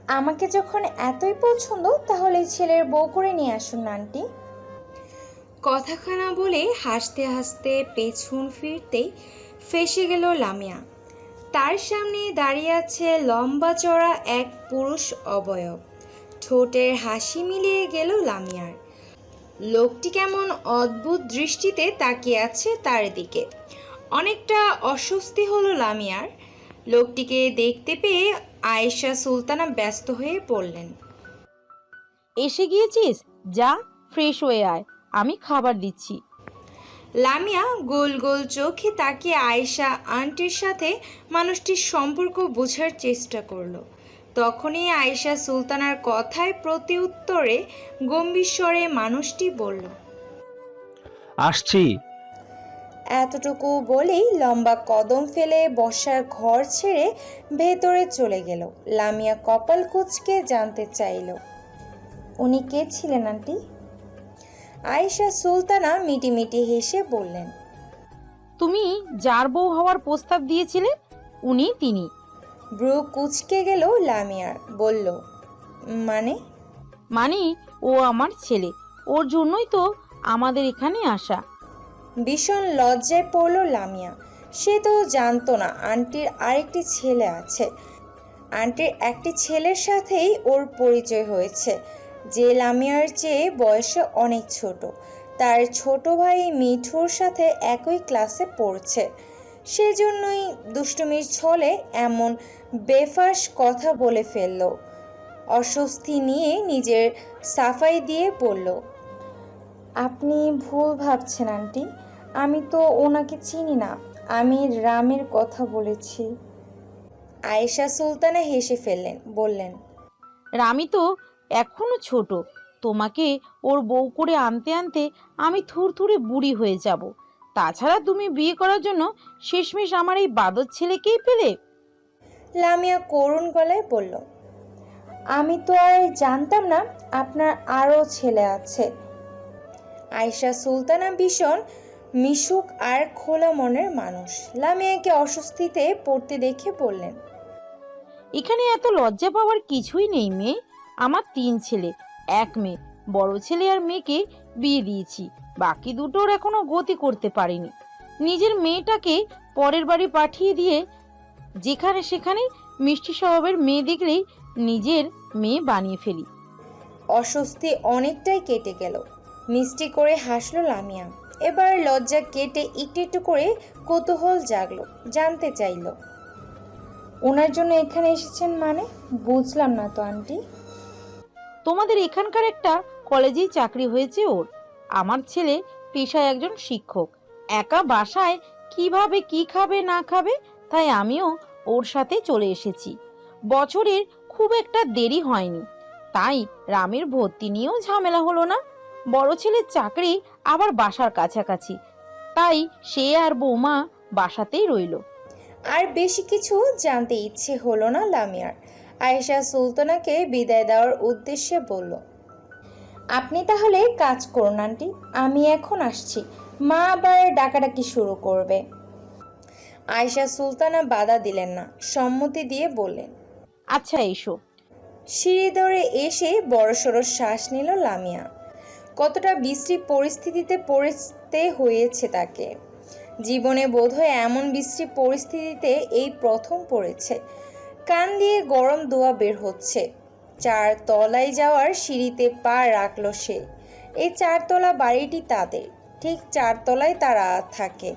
আমাকে যখন এতই পছন্দ তাহলে ছেলের বউ করে নিয়ে আসুন না আন্টি। কথাখানা বলে হাসতে হাসতে পেছন ফিরতেই ফেঁসে গেল লামিয়া। তার সামনে দাঁড়িয়ে আছে লম্বা চড়া এক পুরুষ অবয়ব। ঠোঁটের হাসি মিলিয়ে গেল লামিয়ার। লোকটি কেমন অদ্ভুত দৃষ্টিতে তাকিয়ে আছে তার দিকে। অনেকটা অস্বস্তি হলো লামিয়ার। লোকটিকে দেখতে পেয়ে আয়েশা সুলতানা ব্যস্ত হয়ে পড়লেন। এসে গিয়েছিস, যা ফ্রেশ হয়ে আয়, আমি খাবার দিচ্ছি। লামিয়া গোল গোল চোখে তাকিয়ে আয়েশা আন্টির সাথে মানুষটির সম্পর্ক বোঝার চেষ্টা করলো। তখনই আয়েশা সুলতানার কথায় প্রতি উত্তরে গম্ভীর স্বরে মানুষটি বলল, আসছি। এতটুকু বলেই লম্বা কদম ফেলে বসার ঘর ছেড়ে ভেতরে চলে গেল। লামিয়া কপাল কুঁচকে জানতে চাইল, উনি কে ছিলেন আন্টি? আয়েশা সুলতানা মিটিমিটি হেসে বললেন, তুমি যার বউ হওয়ার প্রস্তাব দিয়েছিলে উনি তিনি। ব্রু কুঁচকে গেল লামিয়ার। বলল, মানে? মানে ও আমার ছেলে, ওর জন্যই তো আমাদের এখানে আসা। ভীষণ লজ্জায় পড়ল লামিয়া। সে তো জানতো না আন্টির আরেকটি ছেলে আছে। আন্টির একটি ছেলের সাথেই ওর পরিচয় হয়েছে, যে লামিয়ার চেয়ে বয়সে অনেক ছোট। তার ছোট ভাই মিঠুর সাথে একই ক্লাসে পড়ছে। সেজন্যই দুষ্টুমির ছলে এমন বেফাঁস কথা বলে ফেলল। অস্বস্তি নিয়ে নিজের সাফাই দিয়ে বলল, আপনি ভুল ভাবছেন আন্টি, আমি তো ওনাকে চিনি না, আমি রামের কথা বলেছি। আয়েশা সুলতানা হেসে ফেললেন, বললেন, রামি তো এখনো ছোট, তোমাকে ওর বউ করে আনতে আনতে আমি থুরথুরে বুড়ি হয়ে যাব। তাছাড়া তুমি বিয়ে করার জন্য শেষমেশ আমার এই বাদর ছেলেকেই পেলে। লামিয়া করুণ গলায় বলল, আমি তো আর জানতাম না আপনার আরও ছেলে আছে। আয়েশা সুলতানা ভীষণ মিশুক আর খোলা মনের মানুষ। লামিয়াকে অস্বস্তিতে পড়তে দেখে বললেন, এখানে এত লজ্জা পাওয়ার কিছুই নেই মেয়ে। আমার 3 ছেলে 1 মেয়ে। বড় ছেলে আর মেয়েকে বিয়ে দিয়েছি, বাকি দুটোর এখনো গতি করতে পারিনি। নিজের মেয়েটাকে পরের বাড়ি পাঠিয়ে দিয়ে যেখানে সেখানে মিষ্টি স্বভাবের মেয়ে দেখলেই নিজের মেয়ে বানিয়ে ফেলি। অস্বস্তি অনেকটাই কেটে গেল। মিষ্টি করে হাসলো লামিয়া। এবার লজ্জা কেটে একটু একটু করে কৌতূহল জাগলো, জানতে চাইল, ওনার জন্য এখানে এসেছেন মানে? বুঝলাম না তো আন্টি। তোমাদের এখানকার একটা কলেজেই চাকরি হয়েছে ওর। আমার ছেলে পেশায় একজন শিক্ষক। একা বাসায় কিভাবে কি খাবে না খাবে, তাই আমিও ওর সাথে চলে এসেছি। বছরের খুব একটা দেরি হয়নি, তাই রামের ভর্তি নিয়েও ঝামেলা হলো না। বড় ছেলের চাকরি আবার বাসার কাছাকাছি, তাই সে আর বৌমা বাসাতেই রইল। আর বেশি কিছু জানতে ইচ্ছে হলো না লামিয়ার। আয়েশা সুলতানাকে বিদায় দেওয়ার উদ্দেশ্যে বলল, আপনি তাহলে কাজ করুন আন্টি, আমি এখন আসছি। মা আবার ডাকাডাকি শুরু করবে। আয়েশা সুলতানা বাধা দিলেন না, সম্মতি দিয়ে বললেন। আচ্ছা এসো। সিঁড়ি ধরে এসে বড়সড় শ্বাস নিল লামিয়া। কতটা বিশ্রী পরিস্থিতিতে পড়তে হয়েছে তাকে। জীবনে বোধহয় এমন বিশ্রী পরিস্থিতিতে এই প্রথম পড়েছে। কান দিয়ে গরম দোয়া বের হচ্ছে। 4 তলায় যাওয়ার সিঁড়িতে পা রাখল সে। এই 4 তলা বাড়িটি তাদের, ঠিক 4 তলায় তারা থাকে,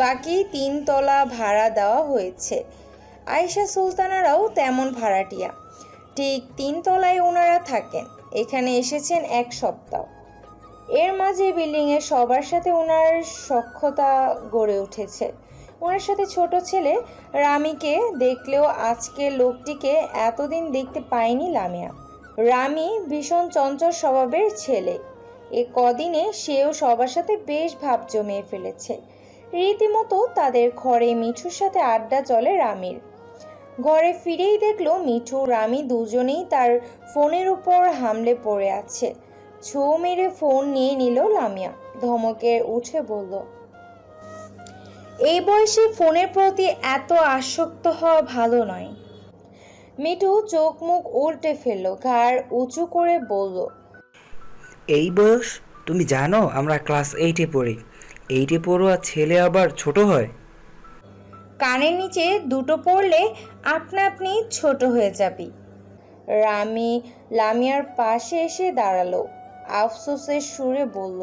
বাকি 3 তলা ভাড়া দেওয়া হয়েছে। আয়েশা সুলতানারাও তেমন ভাড়াটিয়া, ঠিক 3 তলায় ওনারা থাকেন। এখানে এসেছেন 1 সপ্তাহ। এর মাঝে বিল্ডিংয়ে সবার সাথে ওনার সখ্যতা গড়ে উঠেছে। ওনার সাথে ছোট ছেলে রামিকে দেখলেও আজকে লোকটিকে এতদিন দেখতে পায়নি লামিয়া। রামি ভীষণ চঞ্চল স্বভাবের ছেলে। এ কদিনে সেও সবার সাথে বেশ ভাব জমিয়ে ফেলেছে। রীতিমতো তাদের ঘরে মিঠুর সাথে আড্ডা চলে রামির। ঘরে ফিরেই দেখলো মিঠু রামি দুজনেই তার ফোনের উপর হামলে পড়ে আছে। ছোঁ মেরে ফোন নিয়ে নিল লামিয়া। ধমকে উঠে বলল, এই বয়সে ফোনের প্রতি এত আসক্ত হওয়া ভালো নয়। মিঠু চোখ মুখ উল্টে ফেলল, ঘাড় উঁচু করে বলল, এই বয়স? তুমি জানো আমরা ক্লাস 8-এ পড়ি। 8-এ পড়ুয়া ছেলে আবার ছোট হয়? কানের নিচে দুটো পড়লে আপনা আপনি ছোট হয়ে যাবি। রামি লামিয়ার পাশে এসে দাঁড়ালো, আফসোসের সুরে বলল,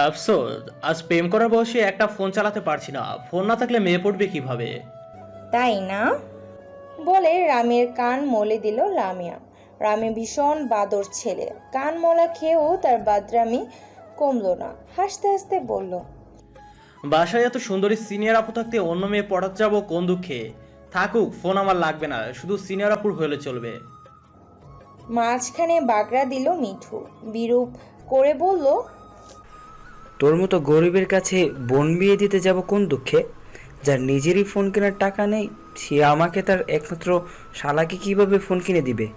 আফসোস, আজ প্রেম করার বয়সে একটা ফোন চালাতে পারছি না। ফোন না থাকলে মেয়ে পড়বে কিভাবে? তাই না? বলে রামের কান মলে দিল লামিয়া। রামি ভীষণ বাদর ছেলে, কান মলা খেয়েও তার বাদরামি কমলো না। হাসতে হাসতে বলল, বাসায় এত সুন্দরী সিনিয়র আপু থাকতে অন্য মেয়ে পড়াতে যাবো কোন দুঃখে? থাকুক, ফোন আমার লাগবে না, শুধু সিনিয়র আপুর হলে চলবে। মাঝখানে বাগড়া দিল মিঠু, বিরূপ করে বলল, তোর মতো গরিবের কাছে বোন বিয়ে দিতে যাব কোন দুঃখে? যার নিজেরই ফোন কেনার টাকা নেই, সে আমাকে তার একমাত্র শালাকে কিভাবে ফোন কিনে দিবে?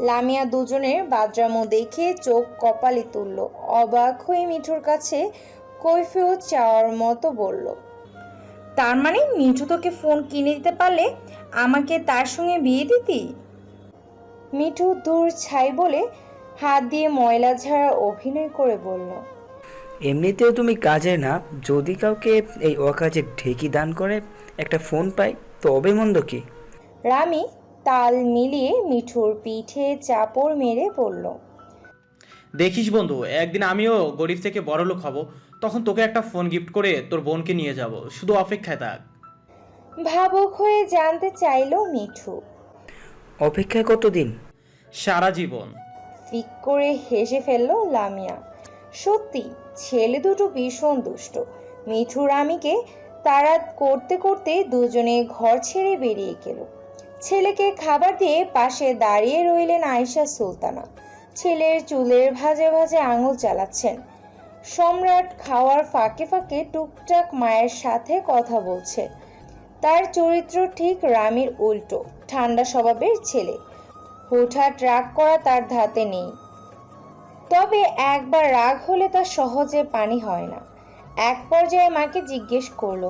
লামিয়া দুজনের বাদরামো দেখে চোখ কপালে তুলল। অবাক হয়ে মিঠুর কাছে কৈফিয়ত চাওয়ার মতো বলল, তার মানে মিঠু তোকে ফোন কিনে দিতে পারলে আমাকে তার সঙ্গে বিয়ে দিতি? মিঠু দূর ছাই বলে হাত দিয়ে ময়লা ঝাড়া অভিনয় করে বলল, এমনিতেও তুমি কাজে না, যদি কাউকে এই অকাজে ঢেকি দান করে একটা ফোন পাই তবে মন্দ কি? রামি তাল মিলিয়ে মিঠুর পিঠে চাপড় মেরে বলল, দেখিস বন্ধু, একদিন আমিও গরিব থেকে বড়লোক হব, তখন তোকে একটা ফোন গিফট করে তোর বোনকে নিয়ে যাব, শুধু অপেক্ষায় থাক। ভাবুক হয়ে জানতে চাইল মিঠু। অপেক্ষা কতদিন? সারা জীবন। ফিক করে হেসে ফেলল লামিয়া। সত্যি ছেলে দুটো ভীষণ দুষ্ট। মিঠু রামিকে তাড়া করতে করতে দুজনে ঘর ছেড়ে বেরিয়ে গেল। ছেলেকে খাবার দিয়ে পাশে দাঁড়িয়ে রইলেন আয়েশা সুলতানা। ছেলের চুলের ভাঁজে ভাঁজে আঙুল চালাচ্ছেন। সম্রাট খাওয়ার ফাঁকে ফাঁকে টুকটাক মায়ের সাথে কথা বলছে। তার চরিত্র ঠিক রামির উল্টো, ঠান্ডা স্বভাবের ছেলে। হুটহাট রাগ করা তার ধাতে নেই, তবে একবার রাগ হলে তা সহজে পানি হয় না। এক পর্যায়ে মাকে জিজ্ঞেস করলো,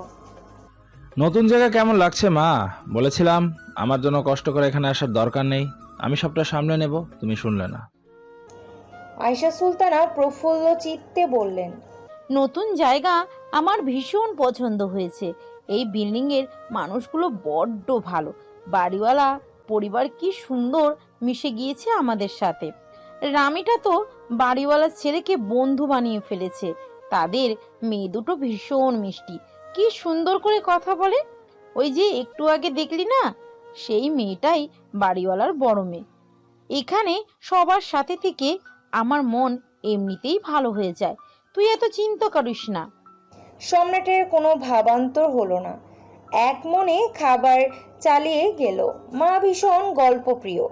নতুন জায়গা কেমন লাগছে মা? বলেছিলাম আমার জন্য কষ্ট করে এখানে আসার দরকার নেই, আমি সবটা সামলে নেব, তুমি শুনলে না। আয়েশা সুলতানা প্রফুল্ল চিত্তে বললেন, নতুন জায়গা আমার ভীষণ পছন্দ হয়েছে। এই বিল্ডিংয়ের মানুষগুলো বড্ড ভালো। বাড়িওয়ালা পরিবার কি সুন্দর মিশে গিয়েছে আমাদের সাথে। রামিটা তো বাড়িওয়ালার ছেলেকে বন্ধু বানিয়ে ফেলেছে। তাদের মেয়ে দুটো ভীষণ মিষ্টি, কি সুন্দর করে কথা বলে। ওই যে একটু আগে দেখলি না, সেই মেয়েটাই বাড়িওয়ালার বড় মেয়ে। এখানে সবার সাথে থেকে আমার মন এমনিতেই ভালো হয়ে যায়। তুই এত চিন্তা করিস না। সম্রাটের কোনো ভাবান্তর হলো না, এক মনে খাবার চালিয়ে গেল। মা ভীষণ গল্পপ্রিয়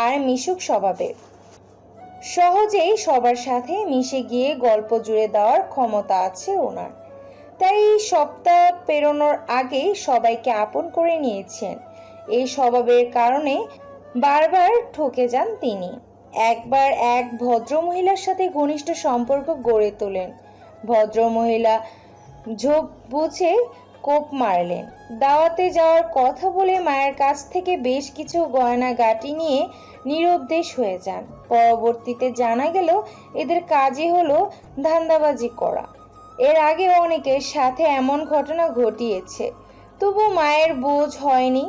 আর মিশুক স্বভাবের। সহজেই সবার সাথে মিশে গিয়ে গল্প জুড়ে দেওয়ার ক্ষমতা আছে ওনার। তাই সপ্তাহ পেরোনোর আগেই সবাইকে আপন করে নিয়েছেন। এই স্বভাবের কারণে বারবার ঠকে যান তিনি। একবার এক ভদ্রমহিলার সাথে ঘনিষ্ঠ সম্পর্ক গড়ে তোলেন। ভদ্রমহিলা ঝোপ বুঝে কোপ মারলেন। দাওয়াতে যাওয়ার কথা বলে মায়ের কাছ থেকে বেশ কিছু গয়না গাটি নিয়ে নিরুদ্দেশ হয়ে যান। পরবর্তীতে জানা গেল এদের কাজই হলো ধান্দাবাজি করা। এর আগে অনেকের সাথে এমন ঘটনা ঘটিয়েছে, তবু মায়ের বোঝ হয়নি।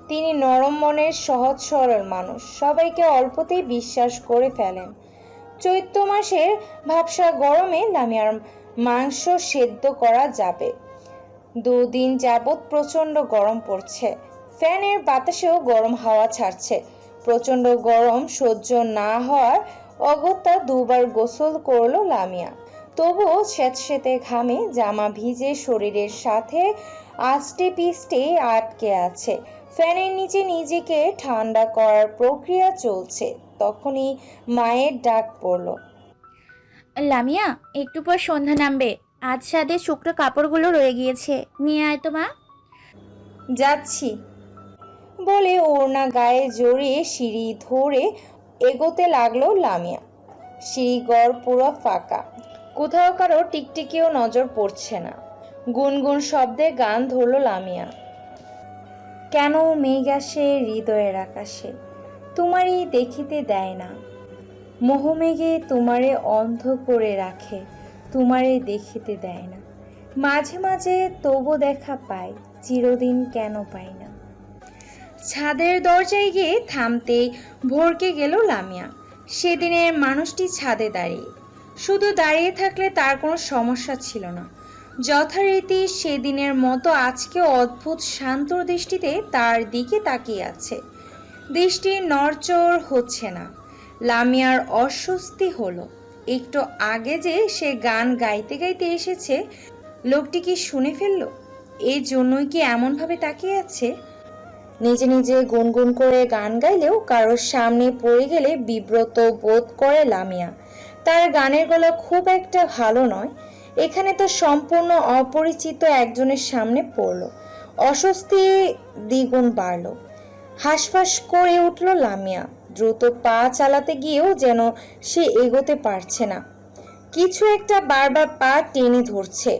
তিনি নরম মনের সহজ সরল মানুষ, সবাইকে অল্পতেই বিশ্বাস করে ফেলেন। চৈত্র মাসের ভাবসা গরমে লামিয়ার মাংস সেদ্ধ করা যাবে। দুদিন যাবৎ প্রচন্ড গরম পড়ছে, ফ্যানের বাতাসেও গরম হাওয়া ছাড়ছে। প্রচন্ড গরম সহ্য না হওয়ার অগত্যা দুবার গোসল করলো লামিয়া। তবুও স্যাঁতসেঁতে ঘামে জামা ভিজে শরীরের সাথে আষ্টে পিষ্টে আটকে আছে। ফ্যানের নিচে নিজেকে ঠান্ডা করার প্রক্রিয়া চলছে। তখনই মায়ের ডাক পড়লো, লামিয়া, একটু পর সন্ধ্যা নামবে। আজ ছাদে শুকনো কাপড়গুলো রয়ে গিয়েছে, নিয়ে আয় তো মা। যাচ্ছি বলে ওড়না গায়ে জড়িয়ে সিঁড়ি ধরে এগোতে লাগলো লামিয়া। সিঁড়িঘর পুরো ফাঁকা, কোথাও কারো টিকটিকিও নজর পড়ছে না। গুনগুন শব্দে গান ধরলো লামিয়া। কেন মেঘ আসে হৃদয়ের আকাশে, তোমারই দেখিতে দেয় না। মোহমেঘে তোমারে অন্ধ করে রাখে, তোমারে দেখিতে দেয় না। মাঝে মাঝে তবু দেখা পাই, চিরদিন কেন পাই না। ছাদের দরজায় গিয়ে থামতেই ভরকে গেল লামিয়া। সেদিনের মানুষটি ছাদে দাঁড়িয়ে, শুধু দাঁড়িয়ে থাকলে তার কোনো সমস্যা ছিল না। যথারীতি সেদিনের মতো আজকেও অদ্ভুত শান্ত দৃষ্টিতে তার দিকে তাকিয়ে আছে। দৃষ্টি নড়চড় হচ্ছে না। লামিয়ার অস্বস্তি হলো। একটু আগে যে সে গান গাইতে গাইতে এসেছে, লোকটি কি শুনে ফেললো? এই জন্যই কি এমনভাবে তাকিয়ে আছে? নিজে নিজে গুনগুন করে গান গাইলেও কারোর সামনে পড়ে গেলে বিব্রত বোধ করে লামিয়া। তার গানের গলা খুব একটা ভালো নয়। এখানে তো সম্পূর্ণ অপরিচিত একজনের সামনে পড়ল। অস্বস্তি দ্বিগুণ বাড়ল। হাঁসফাঁস করে উঠল লামিয়া। দ্রুত পা চালাতে গিয়েও যেন সে এগোতে পারছে না। কিছু একটা বারবার পা টেনে ধরছে।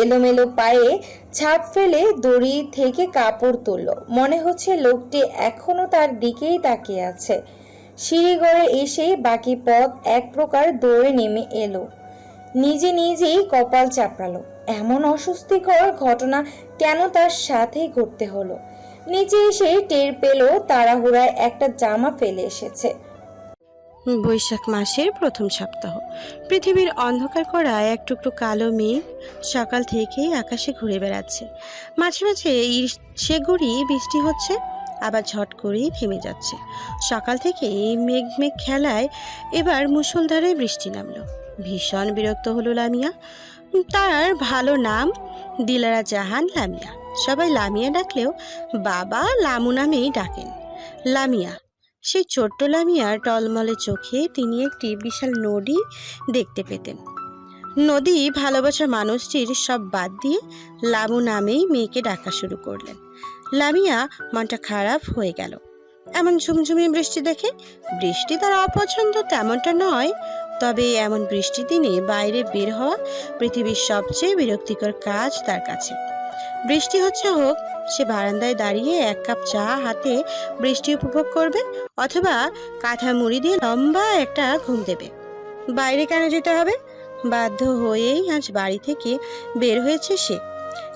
এলোমেলো পায়ে ছাপ ফেলে দড়ি থেকে কাপড় তুলল। মনে হচ্ছে লোকটি এখনো তার দিকেই তাকিয়ে আছে। সিঁড়িঘরে এসে বাকি পথ এক প্রকার দৌড়ে নেমে এলো। নিজে নিজেই কপাল চাপড়ালো। এমন অস্বস্তিকর ঘটনা কেন তার সাথেই ঘটতে হলো? নিচে এসে টের পেল তাড়াহুড়ায় একটা জামা ফেলে এসেছে। বৈশাখ মাসের প্রথম সপ্তাহ। পৃথিবীর অন্ধকার করা এক টুকরো কালো মেঘ সকাল থেকেই আকাশে ঘুরে বেড়াচ্ছে। মাঝে মাঝে সে ঘুরি বৃষ্টি হচ্ছে, আবার ঝট করেই থেমে যাচ্ছে। সকাল থেকে মেঘ মেঘ খেলায় এবার মুষলধারে বৃষ্টি নামলো। ভীষণ বিরক্ত হলো লামিয়া। তার ভালো নাম দিলারা জাহান লামিয়া। সবাই লামিয়া ডাকলেও বাবা লামু নামেই ডাকেন। লামিয়া, সেই ছোট্ট লামিয়ার টলমলে চোখে তিনি একটি বিশাল নদী দেখতে পেতেন। নদী ভালোবাসার মানুষটির সব বাদ দিয়ে লামু নামেই মেয়েকে ডাকা শুরু করলেন। লামিয়া মনটা খারাপ হয়ে গেল এমন ঝুমঝুমি বৃষ্টি দেখে। বৃষ্টি তার অপছন্দ তেমনটা নয়, তবে এমন বৃষ্টি দিনে বাইরে বের হওয়া পৃথিবীর সবচেয়ে বিরক্তিকর কাজ তার কাছে। বৃষ্টি হচ্ছে হোক, সে বারান্দায় দাঁড়িয়ে এক কাপ চা হাতে বৃষ্টি উপভোগ করবে, অথবা কাঁথা মুড়ি দিয়ে লম্বা একটা ঘুম দেবে। বাইরে কেন যেতে হবে? বাধ্য হয়েই আজ বাড়ি থেকে বের হয়েছে সে।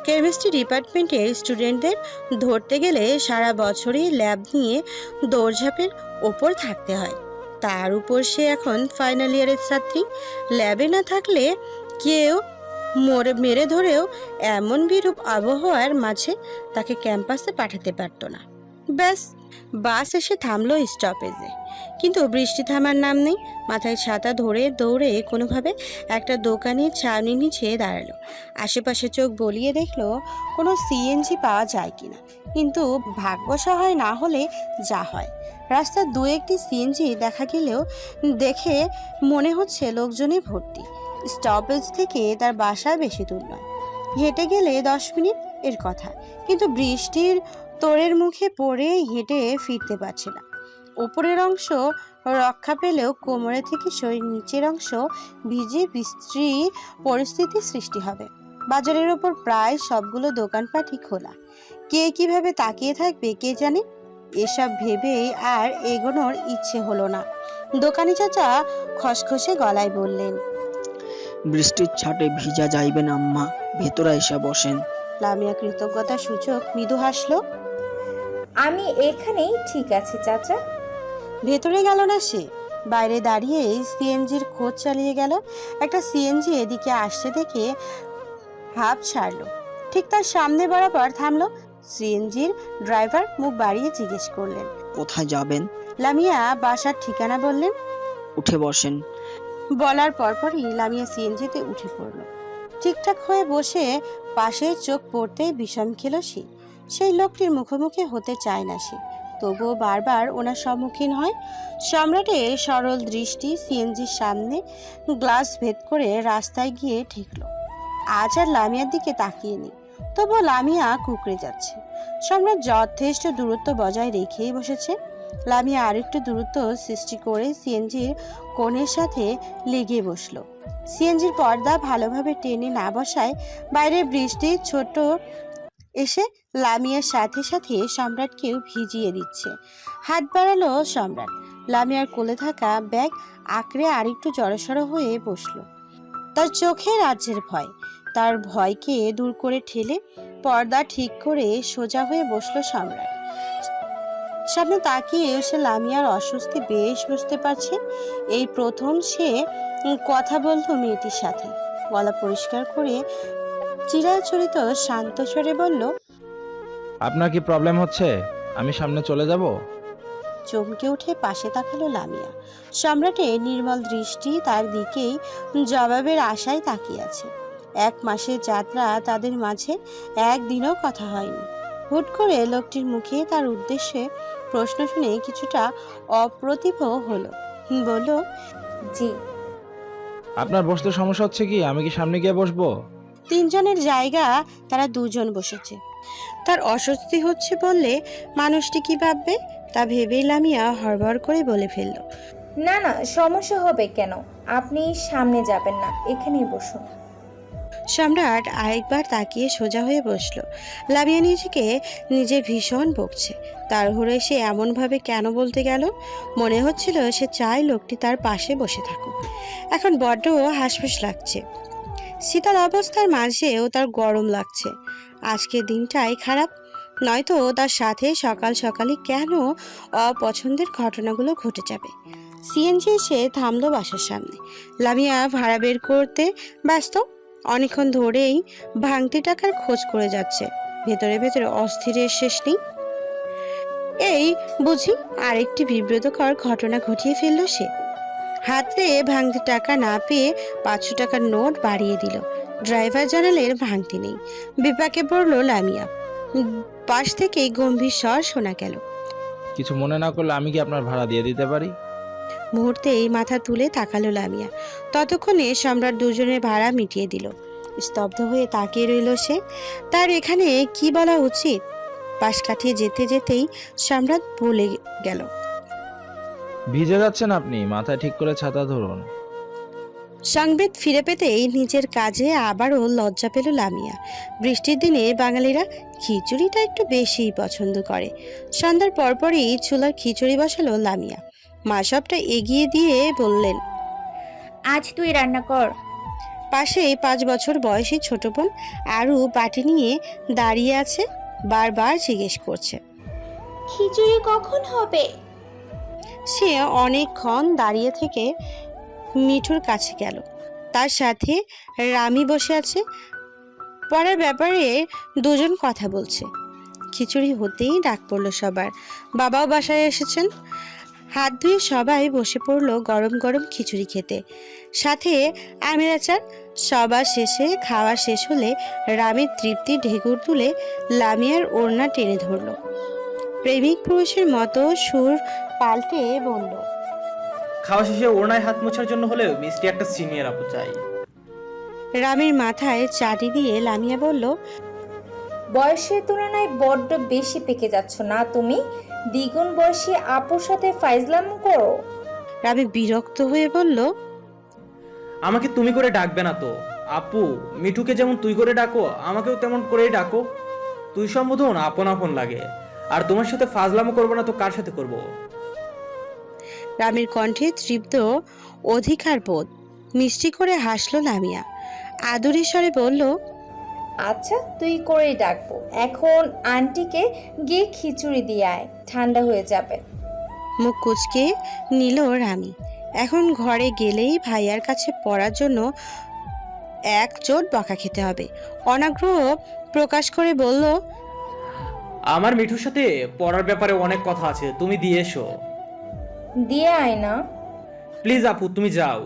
কেমিস্ট্রি ডিপার্টমেন্টের স্টুডেন্টদের ধরতে গেলে সারা বছরই ল্যাব নিয়ে দৌড়ঝাঁপের ওপর থাকতে হয়। তার উপর সে এখন ফাইনাল ইয়ারের ছাত্রী। ল্যাবে না থাকলে কেউ মেরে ধরেও এমন বিরূপ আবহাওয়ার মাঝে তাকে ক্যাম্পাসে পাঠাতে পারত না। ব্যাস, বাস এসে থামলো স্টপেজে, কিন্তু বৃষ্টি থামার নাম নেই। মাথায় ছাতা ধরে দৌড়ে কোনোভাবে একটা দোকানের ছাউনি নিচে দাঁড়ালো। আশেপাশে চোখ বলিয়ে দেখলো কোনো সিএনজি পাওয়া যায় কিনা, কিন্তু ভাগ্য সহায় না হলে যা হয়। রাস্তার দু একটি সিএনজি দেখা গেলেও দেখে মনে হচ্ছে লোকজনে ভর্তি। স্টপেজ থেকে তার বাসায় বেশি দূর নয়, হেঁটে গেলে 10 মিনিট এর কথা, কিন্তু বৃষ্টির তোড়ের মুখে পড়ে হেঁটে ফিরতে পারছে না। উপরের অংশ রক্ষা পেলেও কোমরে থেকে শরীর নিচের অংশ ভিজে বিশ্রী পরিস্থিতি সৃষ্টি হবে। বাজারের ওপর প্রায় সবগুলো দোকানপাটই খোলা। কে কিভাবে তাকিয়ে থাকবে কে জানে। এসব ভেবেই আর এগোনোর ইচ্ছে হলো না। দোকানি চাচা খসখসে গলায় বললেন, বৃষ্টির ছাটে ভিজা যাইবেন আম্মা, ভেতরে এসে বসেন। লামিয়া কৃতজ্ঞতা সূচক মৃদু হাসলো। আমি এখানেই ঠিক আছে চাচা। ভেতরে গেল না সে, বাইরে দাঁড়িয়ে সিএনজির খোঁজ চালিয়ে গেল। একটা সিএনজি এদিকে আসছে দেখে হাঁপ ছাড়লো। ঠিক তার সামনে বরাবর থামলো। সিএনজির ড্রাইভার মুখ বাড়িয়ে জিজ্ঞেস করলেন, কোথায় যাবেন? লামিয়া বাসার ঠিকানা বললেন। উঠে বসেন। বলার পরপরই লামিয়া সিএনজিতে উঠে পড়ল। ঠিকঠাক হয়ে বসে পাশে চোখ পড়তে বিষম খেল সে। সেই লোকটির মুখোমুখি হতে চায় না সে, তবুও বারবার ওনার সম্মুখীন হয়। সম্রাটের সরল দৃষ্টি সিএনজির সামনে গ্লাস ভেদ করে রাস্তায় গিয়ে ঠেকল। আজ আর লামিয়ার দিকে তাকিয়ে নেই, তবুও লামিয়া কুঁকড়ে যাচ্ছে। সম্রাট যথেষ্ট দূরত্ব বজায় রেখেই বসেছে। লামিয়া আরেকটু দূরত্ব সৃষ্টি করে সিএনজির কোণের সাথে লেগে বসলো। সিএনজির পর্দা ভালোভাবে টেনে না বসায় বাইরে বৃষ্টির ছোট এসে লামিয়ার সাথে সাথে সম্রাটকেও ভিজিয়ে দিচ্ছে। হাত বাড়ালো সম্রাট, লামিয়ার কোলে থাকা ব্যাগ আঁকড়ে আরেকটু জড়সড় হয়ে বসলো। তার চোখে রাজ্যের ভয়, তার ভয়কে দূর করে ঠেলে পর্দা ঠিক করে সোজা হয়ে বসলো সম্রাট। সামনে তাকিয়ে সে লামিয়ার অস্বস্তি বেশ বুঝতে পারছে। এই প্রথম সে কথা বলল মেয়েটির সাথে। গলা পরিষ্কার করে চিরাচরিত শান্ত স্বরে বলল, আপনার কি প্রবলেম হচ্ছে? আমি সামনে চলে যাব? চমকে উঠে পাশে তাকালো লামিয়া। সম্রাটের নির্মল দৃষ্টি তার দিকেই জবাবের আশায় তাকিয়ে আছে। 1 মাসের যাত্রা, তাদের মাঝে একদিনও কথা হয়নি। হুট করে লোকটির মুখে তার উদ্দেশ্যে প্রশ্ন শুনে কিছুটা অপ্রতিভ হলো। বলল, জি। আপনার বসতে সমস্যা হচ্ছে কি? আমি কি সামনে গিয়ে বসবো? 3 জনের জায়গা তারা 2 জন বসেছে। তার অস্বস্তি হচ্ছে বললে মানুষটি কি ভাববে তা ভেবেই লামিয়া হড়বড় করে বলে ফেলল, না না, সমস্যা হবে কেন? আপনি সামনে যাবেন না, এখানেই বসুন। সম্রাট আরেকবার তাকিয়ে সোজা হয়ে বসলো। লামিয়া নিজেকে নিজে ভীষণ বকছে। তাড়াহুড়ো সে এমনভাবে কেন বলতে গেল? মনে হচ্ছিল সে চায় লোকটি তার পাশে বসে থাকুক। এখন বড্ড হাসফাস লাগছে। শীতল অবস্থার মাঝেও তার গরম লাগছে। আজকের দিনটাই খারাপ, নয়তো তার সাথে সকাল সকালই কেন অপছন্দের ঘটনাগুলো ঘটে যাবে। সিএনজি এসে থামলো বাসার সামনে। লামিয়া ভাড়া বের করতে ব্যস্ত। অনেকক্ষণ ধরেই ভাঙতি টাকার খোঁজ করে যাচ্ছে। ভেতরে ভেতরে অস্থিরের শেষ নেই। এই বুঝি আরেকটি বিব্রতকর ঘটনা ঘটিয়ে ফেলল সে। হাতে ভাঙতি টাকা না পেয়ে 500 টাকার নোট বাড়িয়ে দিল। ড্রাইভার জানালের ভাঙতি নেই। বিপাকে পড়ল লামিয়া। পাশ থেকে গম্ভীর স্বর শোনা গেল, কিছু মনে না করলে আমি কি আপনার ভাড়া দিয়ে দিতে পারি? মুহূর্তেই মাথা তুলে তাকালো লামিয়া। ততক্ষণে সম্রাট 2 জনের ভাড়া মিটিয়ে দিল। স্তব্ধ হয়ে তাকিয়ে রইল সে। তার এখানে কি বলা উচিত? পাশ কাটিয়ে যেতে যেতেই সম্রাট বলে গেল, ভিজে যাচ্ছেন আপনি, মাথায় ঠিক করে ছাতা ধরুন। সংবেদ ফিরে পেতেই নিজের কাজে আবারও লজ্জা পেল লামিয়া। বৃষ্টির দিনে বাঙালিরা খিচুড়িটা একটু বেশিই পছন্দ করে। সন্ধ্যার পরপরই চুলার খিচুড়ি বসালো লামিয়া। মা সবটা এগিয়ে দিয়ে বললেন, আজ তুই রান্না কর। পাশেই 5 বছর বয়সী ছোট বোন আরু বাটি নিয়ে দাঁড়িয়ে আছে। বারবার জিজ্ঞেস করছে, খিচুড়ি কখন হবে? সে অনেকক্ষণ দাঁড়িয়ে থেকে মিঠুর কাছে গেল। তার সাথে রামি বসে আছে। পড়ার ব্যাপারে 2 জন কথা বলছে। খিচুড়ি হতেই ডাক পড়লো সবার। বাবাও বাসায় এসেছেন। হাত ধুয়ে সবাই বসে পড়লো গরম গরম খিচুড়ি খেতে, সাথে আমের আচার। সবার শেষে খাওয়া শেষ হলে রামির তৃপ্তি ঢেকুর তুলে লামিয়ার ওড়না টেনে ধরলো। প্রেমিক পুরুষের মতো সুর পাল্টে বলল, খাওয়া শেষে ওড়নায় হাত মোছার জন্য হলেও মিষ্টি একটা সিনিয়র আপু চাই। রামির মাথায় চাটি দিয়ে লামিয়া বলল, বয়সের তুলনায় বড্ড বেশি পেকে যাচ্ছ না তুমি? দ্বিগুণ বয়সী আপুর সাথে ফাইজলাম করো। রামি বিরক্ত হয়ে বলল, আমাকে তুমি করে ডাকবে না তো আপু। মিঠুকে যেমন তুই করে ডাকো, আমাকেও তেমন করেই ডাকো। তুই সম্বোধন আপন আপন লাগে। আর তোমার সাথে ফাজলামো করবো না তো কার সাথে করব? রামির কণ্ঠে তৃপ্ত অধিকার বোধ। মিষ্টি করে হাসলো লামিয়া। আদুরি স্বরে বলল, আচ্ছা, তুই করেই ডাকবো। এখন আন্টিকে গিয়ে খিচুড়ি দিয়ে আয়, ঠান্ডা হয়ে যাবে। মুখ কুচকে নিল রামি। এখন ঘরে গেলেই ভাইয়ার কাছে পড়ার জন্য 1 চোট বকা খেতে হবে। অনাগ্রহ প্রকাশ করে বলল, আমার মিঠুর সাথে পড়ার ব্যাপারে অনেক কথা আছে, তুমি দিয়ে এসো। দিয়ে আয় না। প্লিজ আপু, তুমি যাও।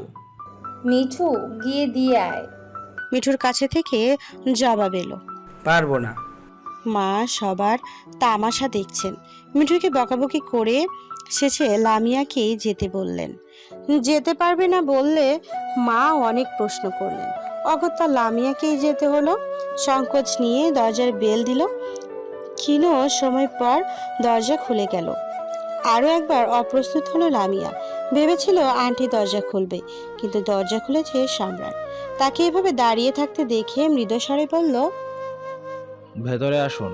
মিঠু, গিয়ে দিয়ে আয়। মিঠুর কাছে থেকে জবাব এলো, পারবো না। মা সবার তামাশা দেখছেন। মিঠুকে বকাবকি করে শেষে লামিয়াকেই যেতে বললেন। যেতে পারবে না বললে মা অনেক প্রশ্ন করলেন। অগত্যা লামিয়াকেই যেতে হলো। সংকোচ নিয়ে দরজার বেল দিল। ক্ষীণ সময় পর দরজা খুলে গেল। আরও একবার অপ্রস্তুত হলো লামিয়া। ভেবেছিল আন্টি দরজা খুলবে, কিন্তু দরজা খুলেছে সম্রাট। তাকে এভাবে দাঁড়িয়ে থাকতে দেখে মৃদুস্বরে বলল, ভেতরে আসুন।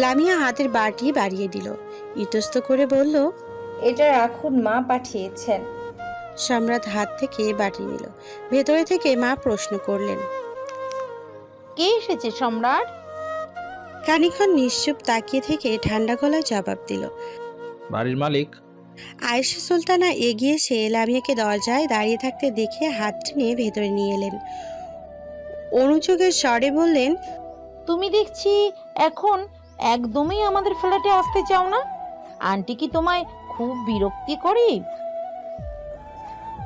লামিয়া হাতের বাটি বাড়িয়ে দিল, ইতস্ত করে বলল। এটা রাখুন, মা পাঠিয়েছেন। সম্রাট হাত থেকে বাটি নিল। ভেতরে থেকে মা প্রশ্ন করলেন। কে এসেছে সম্রাট? খানিকক্ষণ নিশ্চুপ তাকিয়ে থেকে ঠান্ডা গলায় জবাব দিল। বাড়ির মালিক। আয়েশা সুলতানা এগিয়ে এসে লামিয়াকে দরজায় দাঁড়িয়ে থাকতে দেখে হাত টেনে ভেতরে নিয়ে এলেন। অনুযোগের স্বরে বললেন। তুমি দেখছি এখন একদমই আমাদের ফ্ল্যাটে আসতে চাও না। আন্টি কি তোমায় খুব বিরক্তি করে?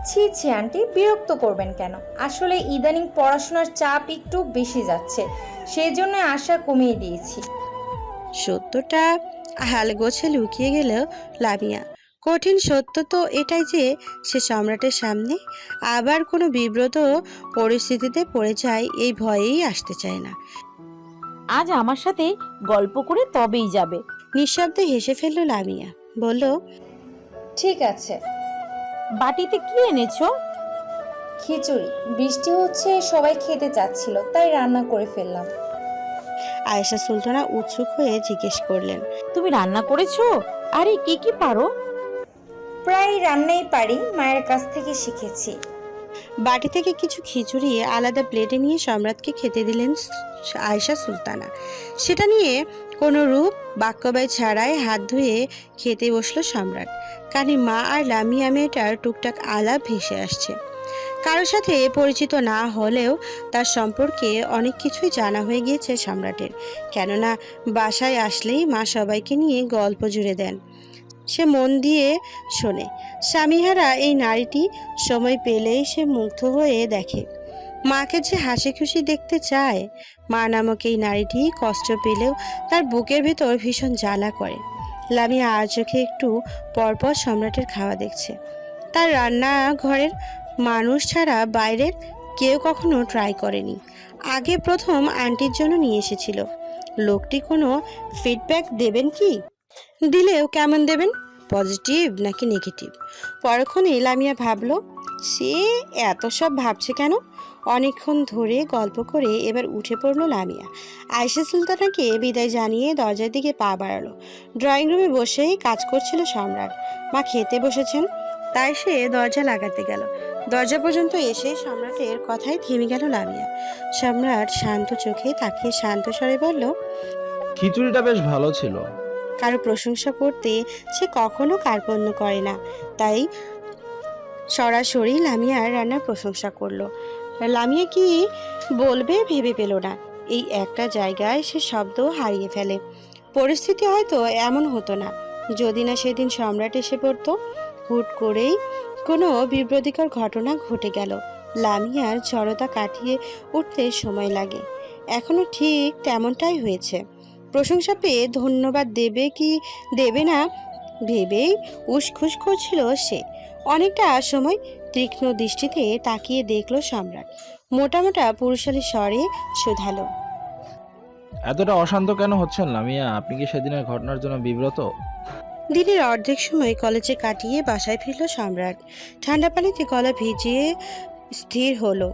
ছি ছি আন্টি, বিরক্ত করবেন কেন? আসলে ইদানিং পড়াশোনার চাপ একটু বেশি যাচ্ছে, সেই জন্য আশা কমিয়ে দিয়েছি। সত্যটা হালগোছে লুকিয়ে গেল লামিয়া। কঠিন সত্য তো এটাই যে সে সম্রাটের সামনে আবার কোনো বিব্রত পরিস্থিতিতে পড়ে যায়, এই ভয়েই আসতে চায় না। আজ আমার সাথে গল্প করে তবেই যাবে। নিঃশব্দে হেসে ফেলল লামিয়া, বলল। ঠিক আছে। বাটিতে কি এনেছো? খিচুড়ি। বৃষ্টি হচ্ছে, সবাই খেতে চাচ্ছিল, তাই রান্না করে ফেললাম। আয়েশা সুলতানা উৎসুক হয়ে জিজ্ঞেস করলেন। তুমি রান্না করেছো? আরে কি কি পারো? প্রায় রান্নাই পারি, মায়ের কাছ থেকে শিখেছি। বাটি থেকে কিছু খিচুড়ি আলাদা প্লেটে নিয়ে সম্রাটকে খেতে দিলেন আয়েশা সুলতানা। সেটা নিয়ে কোনো রূপ বাক্যব্যয় ছাড়াই হাত ধুয়ে খেতে বসলো সম্রাট। কানে মা আর লামিয়া মেয়েটার টুকটাক আলাপ ভেসে আসছে। কারোর সাথে পরিচিত না হলেও তার সম্পর্কে অনেক কিছুই জানা হয়ে গিয়েছে সম্রাটের। কেননা বাসায় আসলেই মা সবাইকে নিয়ে গল্প জুড়ে দেন। সে মন দিয়ে শোনে। স্বামীহারা এই নারীটি সময় পেলেই সে মুগ্ধ হয়ে দেখে। মাকে যে হাসি খুশি দেখতে চায়। মা নামক এই নারীটি কষ্ট পেলেও তার বুকের ভেতর ভীষণ জ্বালা করে। লামিয়া আর চোখে একটু পরপর সম্রাটের খাওয়া দেখছে। তার রান্নাঘরের মানুষ ছাড়া বাইরের কেউ কখনো ট্রাই করেনি। আগে প্রথম আন্টির জন্য নিয়ে এসেছিল। লোকটি কোনো ফিডব্যাক দেবেন কি? দিলেও কেমন দেবেন, পজিটিভ নাকি নেগেটিভ? পরক্ষণে লামিয়া ভাবলো, সে এত সব ভাবছে কেন? অনেকক্ষণ ধরে গল্প করে এবার উঠে পড়লো লামিয়া। আয়েশা সুলতানাকে বিদায় জানিয়ে দরজার দিকে পা বাড়ালো। ড্রয়িং রুমে বসেই কাজ করছিল সম্রাট। মা খেতে বসেছেন, তাই সে দরজা লাগাতে গেল। দরজা পর্যন্ত এসে সম্রাটের কথায় থেমে গেল লামিয়া। সম্রাট শান্ত চোখে তাকিয়ে শান্ত স্বরে বলল। খিচুড়িটা বেশ ভালো ছিল। কারো প্রশংসা করতে সে কখনো কার্পণ্য করে না, তাই সরাসরি লামিয়ার রান্নার প্রশংসা করলো। লামিয়া কি বলবে ভেবে পেল না। এই একটা জায়গায় সে শব্দ হারিয়ে ফেলে। পরিস্থিতি হয়তো এমন হতো না যদি না সেদিন সম্রাট এসে পড়তো। হুট করেই কোনো বিব্রতিকর ঘটনা ঘটে গেল। লামিয়ার জড়তা কাটিয়ে উঠতে সময় লাগে। এখনো ঠিক তেমনটাই হয়েছে। প্রশংসা পেয়ে ধন্যবাদ দেবে কি দেবে না ভেবেই উসখুস করছিল সে। অনেকটা সময় তীক্ষ্ণ দৃষ্টিতে তাকিয়ে দেখল সম্রাট। মোটামোটা পুরুষালী স্বরে শুধালো। এতটা অশান্ত কেন হচ্ছেন লামিয়া? আপনি কি সেদিনের ঘটনার জন্য বিব্রত? দিনের অর্ধেক সময় কলেজে কাটিয়ে বাসায় ফিরল সম্রাট। ঠান্ডা পানিতে গলা ভিজিয়ে স্থির হলো।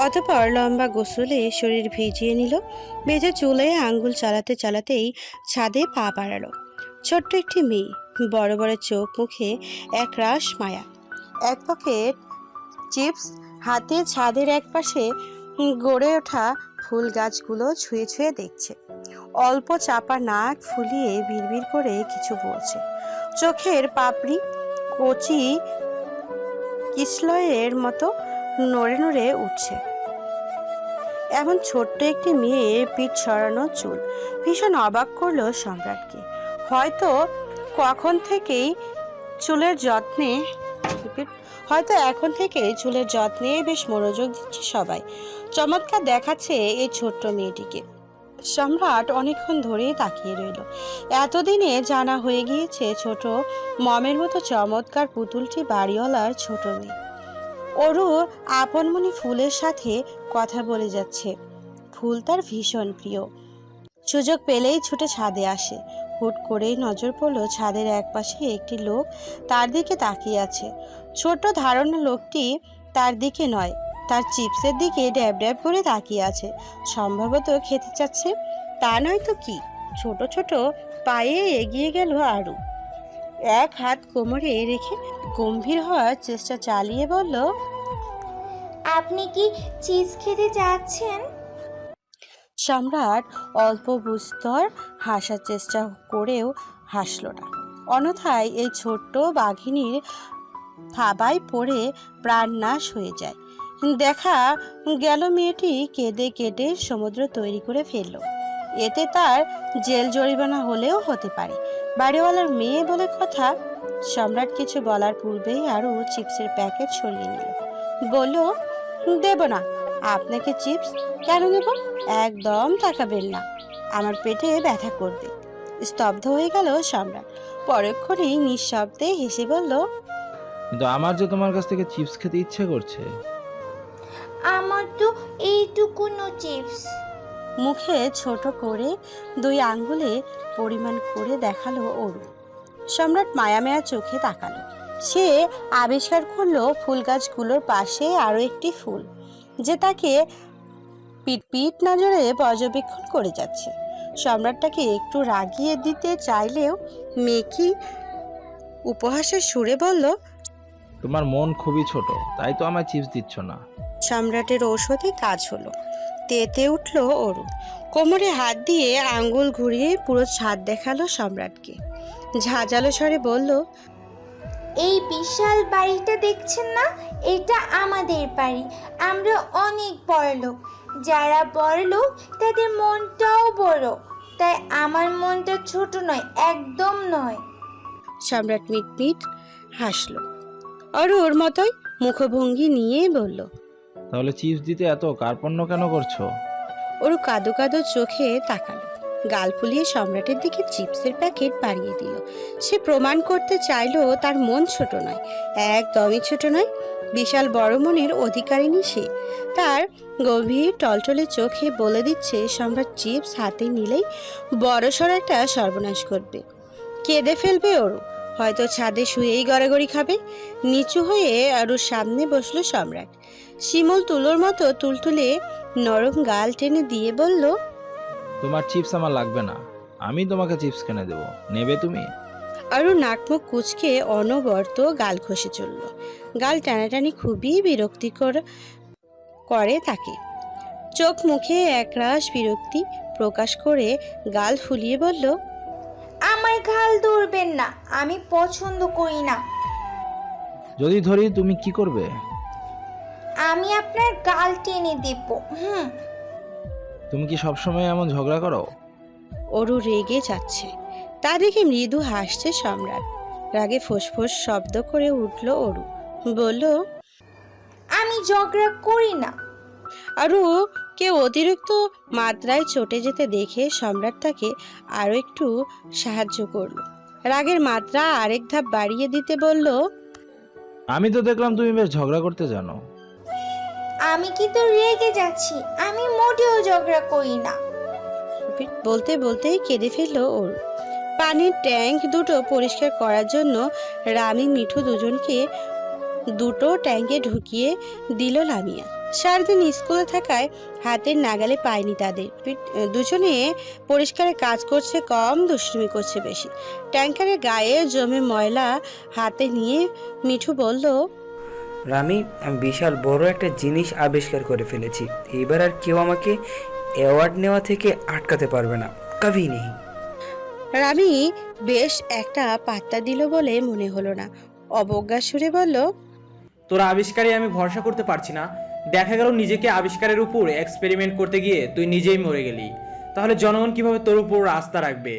অতঃপর লম্বা গোসলে শরীর ভিজিয়ে নিল। ভেজা চুলে আঙ্গুল চালাতে চালাতেই ছাদে পা বাড়ালো। ছোট্ট একটি মেয়ে, বড় বড় চোখ, মুখে একরাশ মায়া। এক পকেট চিপস হাতে ছাদের একপাশে গড়ে ওঠা ফুল গাছগুলো ছুঁয়ে ছুঁয়ে দেখছে। অল্প চাপা নাক ফুলিয়ে বিড়বিড় করে কিছু বলছে। চোখের পাপড়ি কচি কিশলয়ের মতো নড়ে নড়ে উঠছে। এমন ছোট্ট একটি মেয়ের পিঠ সরানো চুল ভীষণ অবাক করলো সম্রাটকে। হয়তো এখন থেকেই চুলের যত্নে বেশ মনোযোগ দিচ্ছে সবাই। চমৎকার দেখাচ্ছে এই ছোট্ট মেয়েটিকে। সম্রাট অনেকক্ষণ ধরে তাকিয়ে রইল। এতদিনে জানা হয়ে গিয়েছে ছোট মমের মতো চমৎকার পুতুলটি বাড়িওয়ালার ছোট মেয়ে। ওরও আপনমনি ফুলের সাথে কথা বলে যাচ্ছে। ফুল তার ভীষণ প্রিয়। সুযোগ পেলেই ছুটে ছাদে আসে। হুট করেই নজর পড়ল ছাদের একপাশে একটি লোক তার দিকে তাকিয়ে আছে। ছোট ধারণা লোকটি তার দিকে নয়, তার চিপসের দিকে ড্যাব ড্যাব করে তাকিয়ে আছে। সম্ভবত খেতে চাচ্ছে। তা নয় তো কি। ছোট ছোট পায়ে এগিয়ে গেল আরু। এক হাত কোমরে রেখে গম্ভীর হওয়ার চেষ্টা চালিয়ে বলল, আপনি কি চিজ খেতে চাচ্ছেন? সম্রাট অল্প বুস্তর হাসার চেষ্টা করেও হাসল না। অন্যথায় এই ছোট্ট বাঘিনীর থাবায় পড়ে প্রাণ নাশ হয়ে যায়। দেখা গেল মেয়েটি কেঁদে কেটে সমুদ্র তৈরি করে ফেলল। এতে তার জেল জরিমানা হলেও হতে পারে। বাড়িওয়ালার মেয়ে বলে কথা। সম্রাট কিছু বলার পূর্বেই আরও চিপসের প্যাকেট সরিয়ে নিল। বলল, দেব না। আপনাকে চিপস কেন দেব? একদম তাকাবেন না, আমার পেটে ব্যথা করবে। স্তব্ধ হয়ে গেল সম্রাট। পরক্ষণেই নিঃশব্দে হেসে বলল, কিন্তু আমার যে তোমার কাছ থেকে চিপস খেতে ইচ্ছে করছে। আমার তো এইটুকুনো চিপস। মুখে ছোট করে 2 আঙ্গুলে পরিমাণ করে দেখালো অরু। সম্রাট মায়া মায়া চোখে তাকালো। সে আবিষ্কার করলো ফুল গাছগুলোর পাশে আরও একটি ফুল, যে তাকে পিট নজরে পর্যবেক্ষণ করে যাচ্ছে। সম্রাটটাকে একটু রাগিয়ে দিতে চাইলেও মেকি উপহাসের সুরে বলল, তোমার মন খুবই ছোট, তাই তো আমায় চিপস দিচ্ছ না। সম্রাটের ঔষধে কাজ হলো। তেতে উঠল অরু। কোমরে হাত দিয়ে আঙ্গুল ঘুরিয়ে পুরো ছাদ দেখালো সম্রাটকে। ঝাঁঝালো স্বরে বলল, এই বিশাল বাড়িটা দেখছেন না? এটা আমাদের বাড়ি। আমরা অনেক বড়লোক। যারা বড়লোক তাদের মনটাও বড়, তাই আমার মনটা ছোট নয়, একদম নয়। সম্রাট মিটমিট হাসল। অরুর মতোই মুখভঙ্গি নিয়ে বলল, তাহলে চিপস দিতে এত কার্পণ্য কেন করছো? অরু কাদো কাদো চোখে তাকালো। গাল ফুলিয়ে সম্রাটের দিকে চিপসের প্যাকেট বাড়িয়ে দিল। সে প্রমাণ করতে চাইলো তার মন ছোট নয়, একদমই ছোট নয়। বিশাল বড় মনের অধিকারিণী সে। তার গভীর টলটলে চোখে বলে দিচ্ছে সম্রাট চিপস হাতে নিলেই বড়সড় একটা সর্বনাশ করবে। কেঁদে ফেলবে অরু। হয়তো ছাদে শুয়েই গড়াগড়ি খাবে। নিচু হয়ে অরুর সামনে বসলো সম্রাট। শিমুল তুলোর মতো তুলতুলে নরম গাল টেনে দিয়ে বলল, তোমার চিপস আমার লাগবে না, আমি তোমাকে চিপস কিনে দেবো, নেবে তুমি? আরও নাকমুখ কুচকে অনবরত গাল ঘষে চলল। গাল টানাটানি খুবই বিরক্তিকর করে তাকে। চোখ মুখে একরাশ বিরক্তি প্রকাশ করে গাল ফুলিয়ে বলল, আমার গাল ধরবেন না, আমি পছন্দ করি না। যদি ধরি তুমি কি করবে? আমি আপনার গাল টেনে দেব। তুমি কি সবসময় এমন ঝগড়া করো? অরু রেগে যাচ্ছে। তা দেখে মৃদু হাসছে সম্রাট। রাগে ফোঁস শব্দ করে উঠল অরু। বলল, আমি ঝগড়া করি না। আরও কেউ অতিরিক্ত মাত্রায় চটে যেতে দেখে সম্রাট তাকে আরও একটু সাহায্য করলো। রাগের মাত্রা আরেক ধাপ বাড়িয়ে দিতে বলল, আমি তো দেখলাম তুমি বেশ ঝগড়া করতে জানো। আমি কিন্তু রেগে যাচ্ছি, আমি মোটেও ঝগড়া করি না। বলতে বলতেই কেঁদে ফেললো ওর। পানির ট্যাঙ্ক দুটো পরিষ্কার করার জন্য রামি মিঠু দুজনকে দুটো ট্যাঙ্কে ঢুকিয়ে দিল লামিয়া। সারাদিন স্কুলে থাকায় হাতের নাগালে পায়নি তাদের। দুজনে পরিষ্কারের কাজ করছে কম, দুষ্টুমি করছে বেশি। ট্যাঙ্কারের গায়ে জমে ময়লা হাতে নিয়ে মিঠু বলল, রামি, আমি বিশাল বড় একটা জিনিস আবিষ্কার করে ফেলেছি। এবার আর কেউ আমাকে অ্যাওয়ার্ড নেওয়া থেকে আটকাতে পারবে না, কভি নেই। রামি বেশ একটা পাত্তা দিল বলে মনে হলো না। অবজ্ঞা সুরে বলল, তোর আবিষ্কারে আমি ভরসা করতে পারছি না। দেখা গেল নিজেকে আবিষ্কারের উপর এক্সপেরিমেন্ট করতে গিয়ে তুই নিজেই মরে গেলি। তাহলে জনগণ কিভাবে তোর উপর আস্থা রাখবে?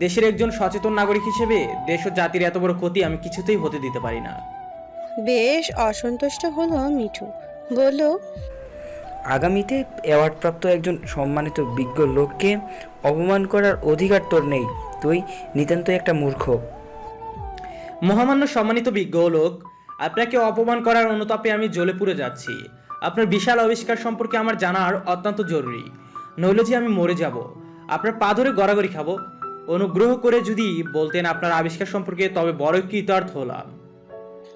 দেশের একজন সচেতন নাগরিক হিসেবে দেশ ও জাতির এত বড় ক্ষতি আমি কিছুতেই হতে দিতে পারি না। বেশ অসন্তুষ্ট হলো মিঠু। বলল, আগামীতে অ্যাওয়ার্ডপ্রাপ্ত একজন সম্মানিত বিজ্ঞ লোককে অপমান করার অধিকার তোর নেই। তুই নিতান্তই একটা মূর্খ। মহামান্য সম্মানিত বিজ্ঞ লোক, আপনাকে অপমান করার অনুতাপে আমি জ্বলে পুড়ে যাচ্ছি। আপনার বিশাল আবিষ্কার সম্পর্কে আমার জানার অত্যন্ত জরুরি, নইলে যে আমি মরে যাব। আপনার পা ধরে গড়াগড়ি খাবো। অনুগ্রহ করে যদি বলতেন আপনার আবিষ্কার সম্পর্কে, তবে বড় কৃতার্থ হলাম।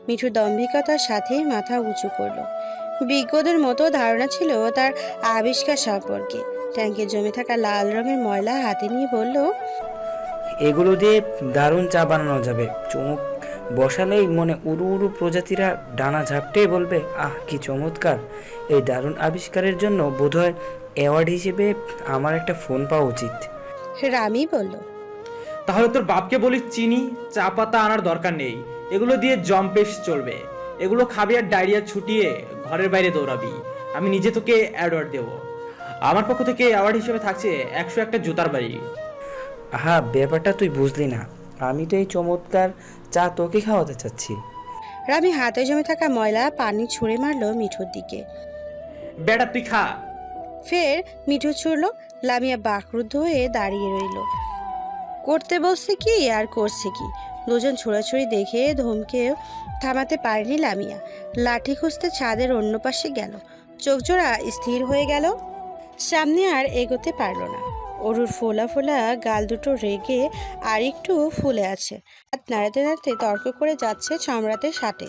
মিঠু দম্ভিকতার সাথে মাথা উঁচু করলো। বিজ্ঞদের মতো ধারণা ছিল তার আবিষ্কার সম্পর্কে। ট্যাঙ্কে জমে থাকা লাল রঙের ময়লা হাতে নিয়ে বলল, এগুলো দিয়ে দারুণ চা বানানো যাবে। চুমুক বসালেই মনে উড়ু উড়ু প্রজাতিরা ডানা ঝাপটেই বলবে, আহ কি চমৎকার! এই দারুণ আবিষ্কারের জন্য বোধহয় অ্যাওয়ার্ড হিসেবে আমার একটা ফোন পাওয়া উচিত। রামি বলল, তাহলে তোর বাপকে বলিস চিনি চা পাতা আনার দরকার নেই, এগুলো দিয়ে জম্পেশ চলবে। এগুলো খাবি আর ডায়রিয়া ছুটিয়ে ঘরের বাইরে দৌড়াবি। আমি নিজে তোকে অ্যাওয়ার্ড দেবো। আমার পক্ষ থেকে অ্যাওয়ার্ড হিসেবে থাকছে 101টা জুতার বাড়ি। আহা, ব্যাপারটা তুই বুঝলি না। আমি তো এই চমৎকার চা তোকে খাওয়াতে চাচ্ছি। রামি হাতে জমে থাকা ময়লা পানি ছুঁড়ে মারলো মিঠুর দিকে। বেটা তুই খা। ফের মিঠু ছুড়ল। লামিয়া বাকরুদ্ধ হয়ে দাঁড়িয়ে রইল। করতে বসছে কি আর করছে কি, দুজন ছোড়াছুড়ি দেখে ধমকেও থামাতে পারেনি লামিয়া। লাঠি খুঁজতে ছাদের অন্য পাশে গেল। চোখজোড়া স্থির হয়ে গেল, সামনে আর এগোতে পারল না। অরুর ফোলা ফোলা গাল দুটো রেগে আর একটু ফুলে আছে। হাত নাড়াতে নাড়াতে তর্ক করে যাচ্ছে সম্রাটের সাথে।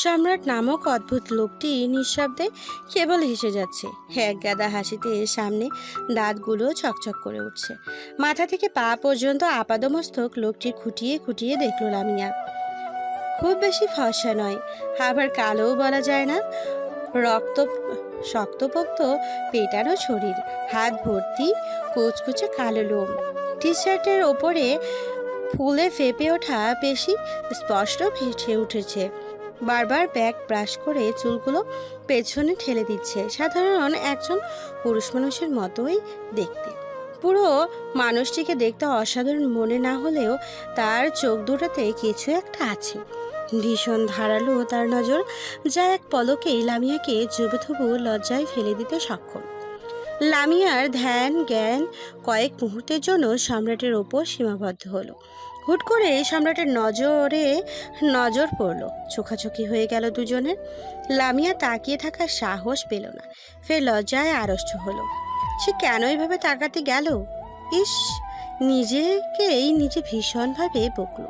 সম্রাট নামক অদ্ভুত লোকটি নিঃশব্দে কেবল হেসে যাচ্ছে। এক গাদা হাসিতে সামনে দাঁতগুলো চকচক করে উঠছে। মাথা থেকে পা পর্যন্ত আপাদমস্তক লোকটির খুঁটিয়ে খুঁটিয়ে দেখল লামিয়া। খুব বেশি ফর্সা নয়, আবার কালোও বলা যায় না। রক্ত শক্তপোক্ত পেটানো শরীর, হাত ভর্তি কুচকুচে কালো লোম। টি শার্টের ওপরে ফুলে ফেপে ওঠা পেশি স্পষ্ট ভেসে উঠেছে। বারবার ব্যাক ব্রাশ করে চুলগুলো পেছনে ঠেলে দিচ্ছে। সাধারণ একজন পুরুষ মানুষের মতোই দেখতে। পুরো মানুষটিকে দেখতে অসাধারণ মনে না হলেও তার চোখ দুটোতে কিছু একটা আছে। ভীষণ ধারালো তার নজর, যা এক পলকেই লামিয়াকে জুবুথুবু লজ্জায় ফেলে দিতে সক্ষম। লামিয়ার ধ্যান জ্ঞান কয়েক মুহূর্তের জন্য সম্রাটের ওপর সীমাবদ্ধ হলো। হুট করে সম্রাটের নজর পড়ল। চোখাচোখি হয়ে গেল দুজনের। লামিয়া তাকিয়ে থাকার সাহস পেল না, ফের লজ্জায় আড়ষ্ট হলো। সে কেন এইভাবে তাকাতে গেল? ইস, নিজেকেই নিজে ভীষণভাবে বকল।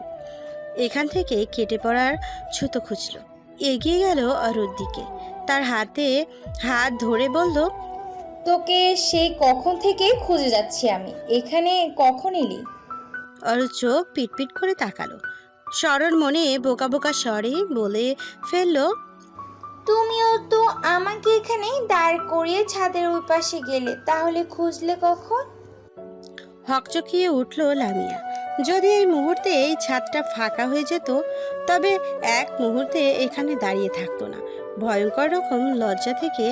এখান থেকে কেটে পড়ার ছুতো খুঁজল। এগিয়ে গেল অরুর দিকে, তার হাতে হাত ধরে বলল, তোকে সেই কখন থেকে খুঁজে যাচ্ছি আমি, এখানে কখন এলি? অরুর চোখ পিটপিট করে তাকালো। সরল মনে বোকা বোকা স্বরে বলে ফেলল, তুমিও তো আমাকে এখানে দাঁড় করিয়ে ছাদের ওই পাশে গেলে, তাহলে খুঁজলে কখন? হকচকিয়ে উঠল লামিয়া। যদি এই মুহূর্তে এই ছাদটা ফাঁকা হয়ে যেত, তবে এক মুহূর্তে এখানে দাঁড়িয়ে থাকতো না। ভয়ঙ্কর রকম লজ্জা থেকে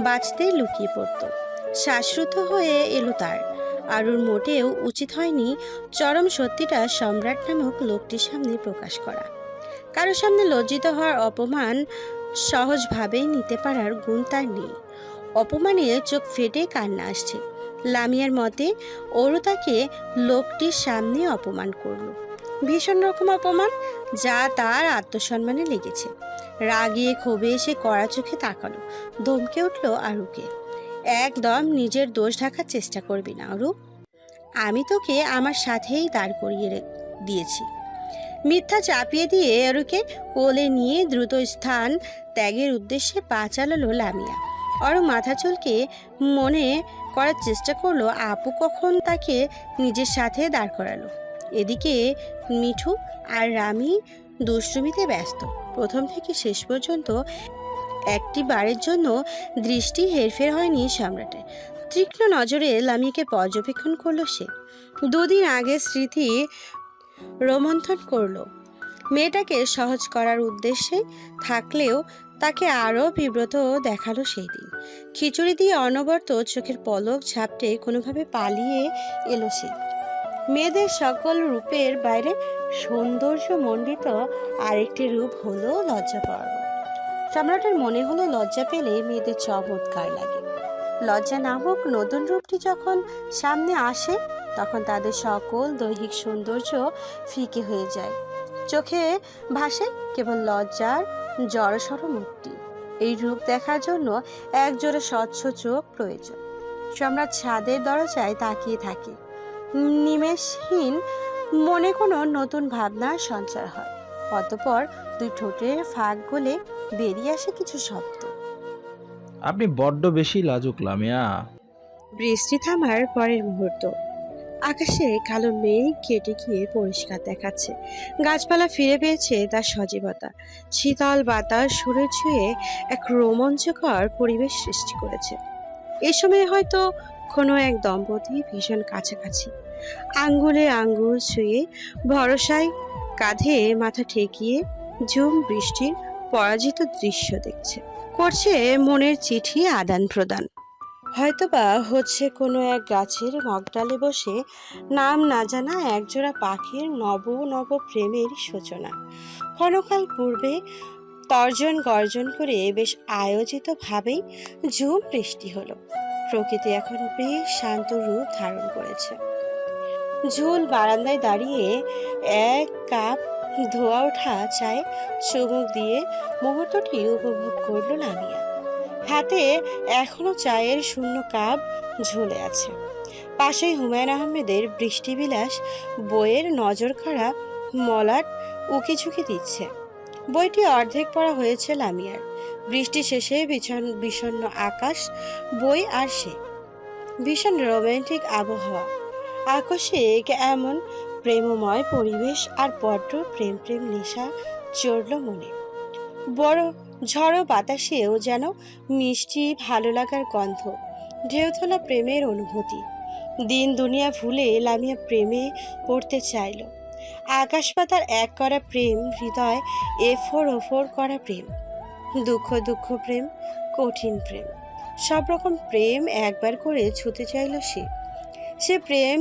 বাঁচতে লুকিয়ে পড়ত। শ্বাসরুদ্ধ হয়ে এলো তার। আরুর মোটেও উচিত হয়নি চরম সত্যিটা সম্রাট নামক লোকটির সামনে প্রকাশ করা। কারো সামনে লজ্জিত হওয়ার অপমান সহজভাবেই নিতে পারার গুণ তার নেই। অপমানে চোখ ফেটে কান্না আসছে। লামিয়ার মতে ওরও তাকে লোকটির সামনে অপমান করলো। ভীষণ রকম অপমান, যা তার আত্মসম্মানে লেগেছে। রাগিয়ে ক্ষোভে এসে কড়া চোখে তাকালো। ধমকে উঠল আরুকে, একদম নিজের দোষ ঢাকার চেষ্টা করবি না অরু। আমি তোকে আমার সাথেই দাঁড় করিয়ে দিয়েছি। মিথ্যা চাপিয়ে দিয়ে অরুকে কোলে নিয়ে দ্রুত স্থান ত্যাগের উদ্দেশ্যে পা চালালো লামিয়া। অরু মাথা চুলকে মনে করার চেষ্টা করলো আপু কখন তাকে নিজের সাথে দাঁড় করালো। এদিকে মিঠু আর রামি দুষ্টুমিতে ব্যস্ত। প্রথম থেকে শেষ পর্যন্ত একটি বারের জন্য দৃষ্টি হেরফের হয়নি সম্রাটের। তীক্ষ্ণ নজরে লামিয়াকে পর্যবেক্ষণ করলো সে। দুদিন আগে স্মৃতি রোমন্থন করলো। মেয়েটাকে সহজ করার উদ্দেশ্যে থাকলেও তাকে আরও বিব্রত দেখালো সেই দিন। খিচুড়ি দিয়ে অনবরত চোখের পলক ঝাপটে কোনোভাবে পালিয়ে এলো সে। মেয়েদের সকল রূপের বাইরে সৌন্দর্য মণ্ডিত আরেকটি রূপ হলো লজ্জা পাওয়া। সম্রাটের মনে হলো লজ্জা পেলে মেয়েদের চমৎকার লাগে। লজ্জা নামক নতুন রূপটি যখন সামনে আসে, তখন তাদের সকল দৈহিক সৌন্দর্য ফিকে হয়ে যায়। চোখে ভাসে কেবল লজ্জার জড়সড় মুক্তি। এই রূপ দেখার জন্য একজোড়া স্বচ্ছ চোখ প্রয়োজন। সম্রাট ছাদের দরজায় তাকিয়ে থাকে। নিমেষহীন মনে কোনো নতুন ভাবনার সঞ্চার হয়। অতঃপর দুই ঠোঁটের ফাঁক গলে বেরিয়ে আসে কিছু শব্দ। আপনি বড্ড বেশি লাজুক লামিয়া। বৃষ্টি থামার পরের মুহূর্ত আকাশে কালো মেঘ কেটে গিয়ে পরিষ্কার দেখাচ্ছে। গাছপালা ফিরে পেয়েছে তার সজীবতা। শীতল বাতাস শরীর ছুঁয়ে এক রোমাঞ্চকর পরিবেশ সৃষ্টি করেছে। এ সময় হয়তো কোনো এক দম্পতি ভীষণ কাছাকাছি, আঙ্গুলে আঙ্গুল ছুঁয়ে ভরসায় কাঁধে মাথা ঠেকিয়ে ঝুম বৃষ্টির পরাজিত দৃশ্য দেখছে, করছে মনের চিঠি আদান প্রদান। হয়তোবা হচ্ছে কোনো এক গাছের মগডালে বসে নাম না জানা একজোড়া পাখির নব নব প্রেমের সূচনা। ক্ষণকাল পূর্বে তর্জন গর্জন করে বেশ আয়োজিতভাবেই ঝুম বৃষ্টি হলো। প্রকৃতি এখন বেশ শান্ত রূপ ধারণ করেছে। ঝুল বারান্দায় দাঁড়িয়ে এক কাপ ধোয়া ওঠা চায়ে চুমুক দিয়ে মুহূর্তটি উপভোগ করল লামিয়া। হাতে এখনো চায়ের শূন্য কাপ ঝুলে আছে। পাশেই হুমায়ুন আহমেদের বৃষ্টিবিলাস বইয়ের নজর কাড়া মলাট উকিঝুঁকি দিচ্ছে। বইটি অর্ধেক পড়া হয়েছে লামিয়ার। বৃষ্টি শেষে বিষণ্ণ আকাশ, বই আর সে। ভীষণ রোমান্টিক আবহাওয়া, আকস্মিক এমন প্রেমময় পরিবেশ আর বড্ড প্রেম প্রেম নেশা চড়ল মনে। বড় ঝড়ো বাতাসেও যেন মিষ্টি ভালো লাগার গন্ধ, ঢেউতলা প্রেমের অনুভূতি। দিন দুনিয়া ভুলে লামিয়া প্রেমে পড়তে চাইল। আকাশ পাতার এক করা প্রেম, হৃদয় এফোর ওফোর করা প্রেম, দুঃখ দুঃখ প্রেম, কঠিন প্রেম, সব রকম প্রেম একবার করে ছুঁতে চাইল সে। সে প্রেম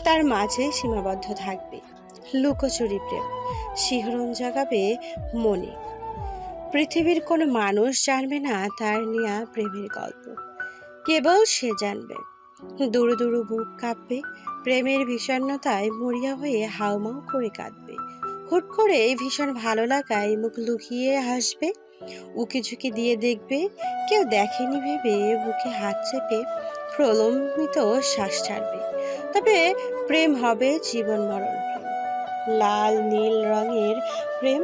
তার মাঝে সীমাবদ্ধ থাকবে। লুকোচুরি প্রেম শিহরণ জাগাবে মনে। পৃথিবীর কোনো মানুষ জানবে না তার নেয়া প্রেমের গল্প, কেবল সে জানবে। দুরু দুরু বুক কাঁপবে, প্রেমের বিষণ্ণতায় মরিয়া হয়ে হাউমাউ করে কাঁদবে। হুট করে ভীষণ ভালো লাগায় মুখ লুকিয়ে হাসবে, উকিঝুঁকি দিয়ে দেখবে কেউ দেখেনি ভেবে বুকে হাত চেপে প্রলম্বিত শ্বাস ছাড়বে। তবে প্রেম হবে জীবন মরণ প্রেম, লাল নীল রঙের প্রেম।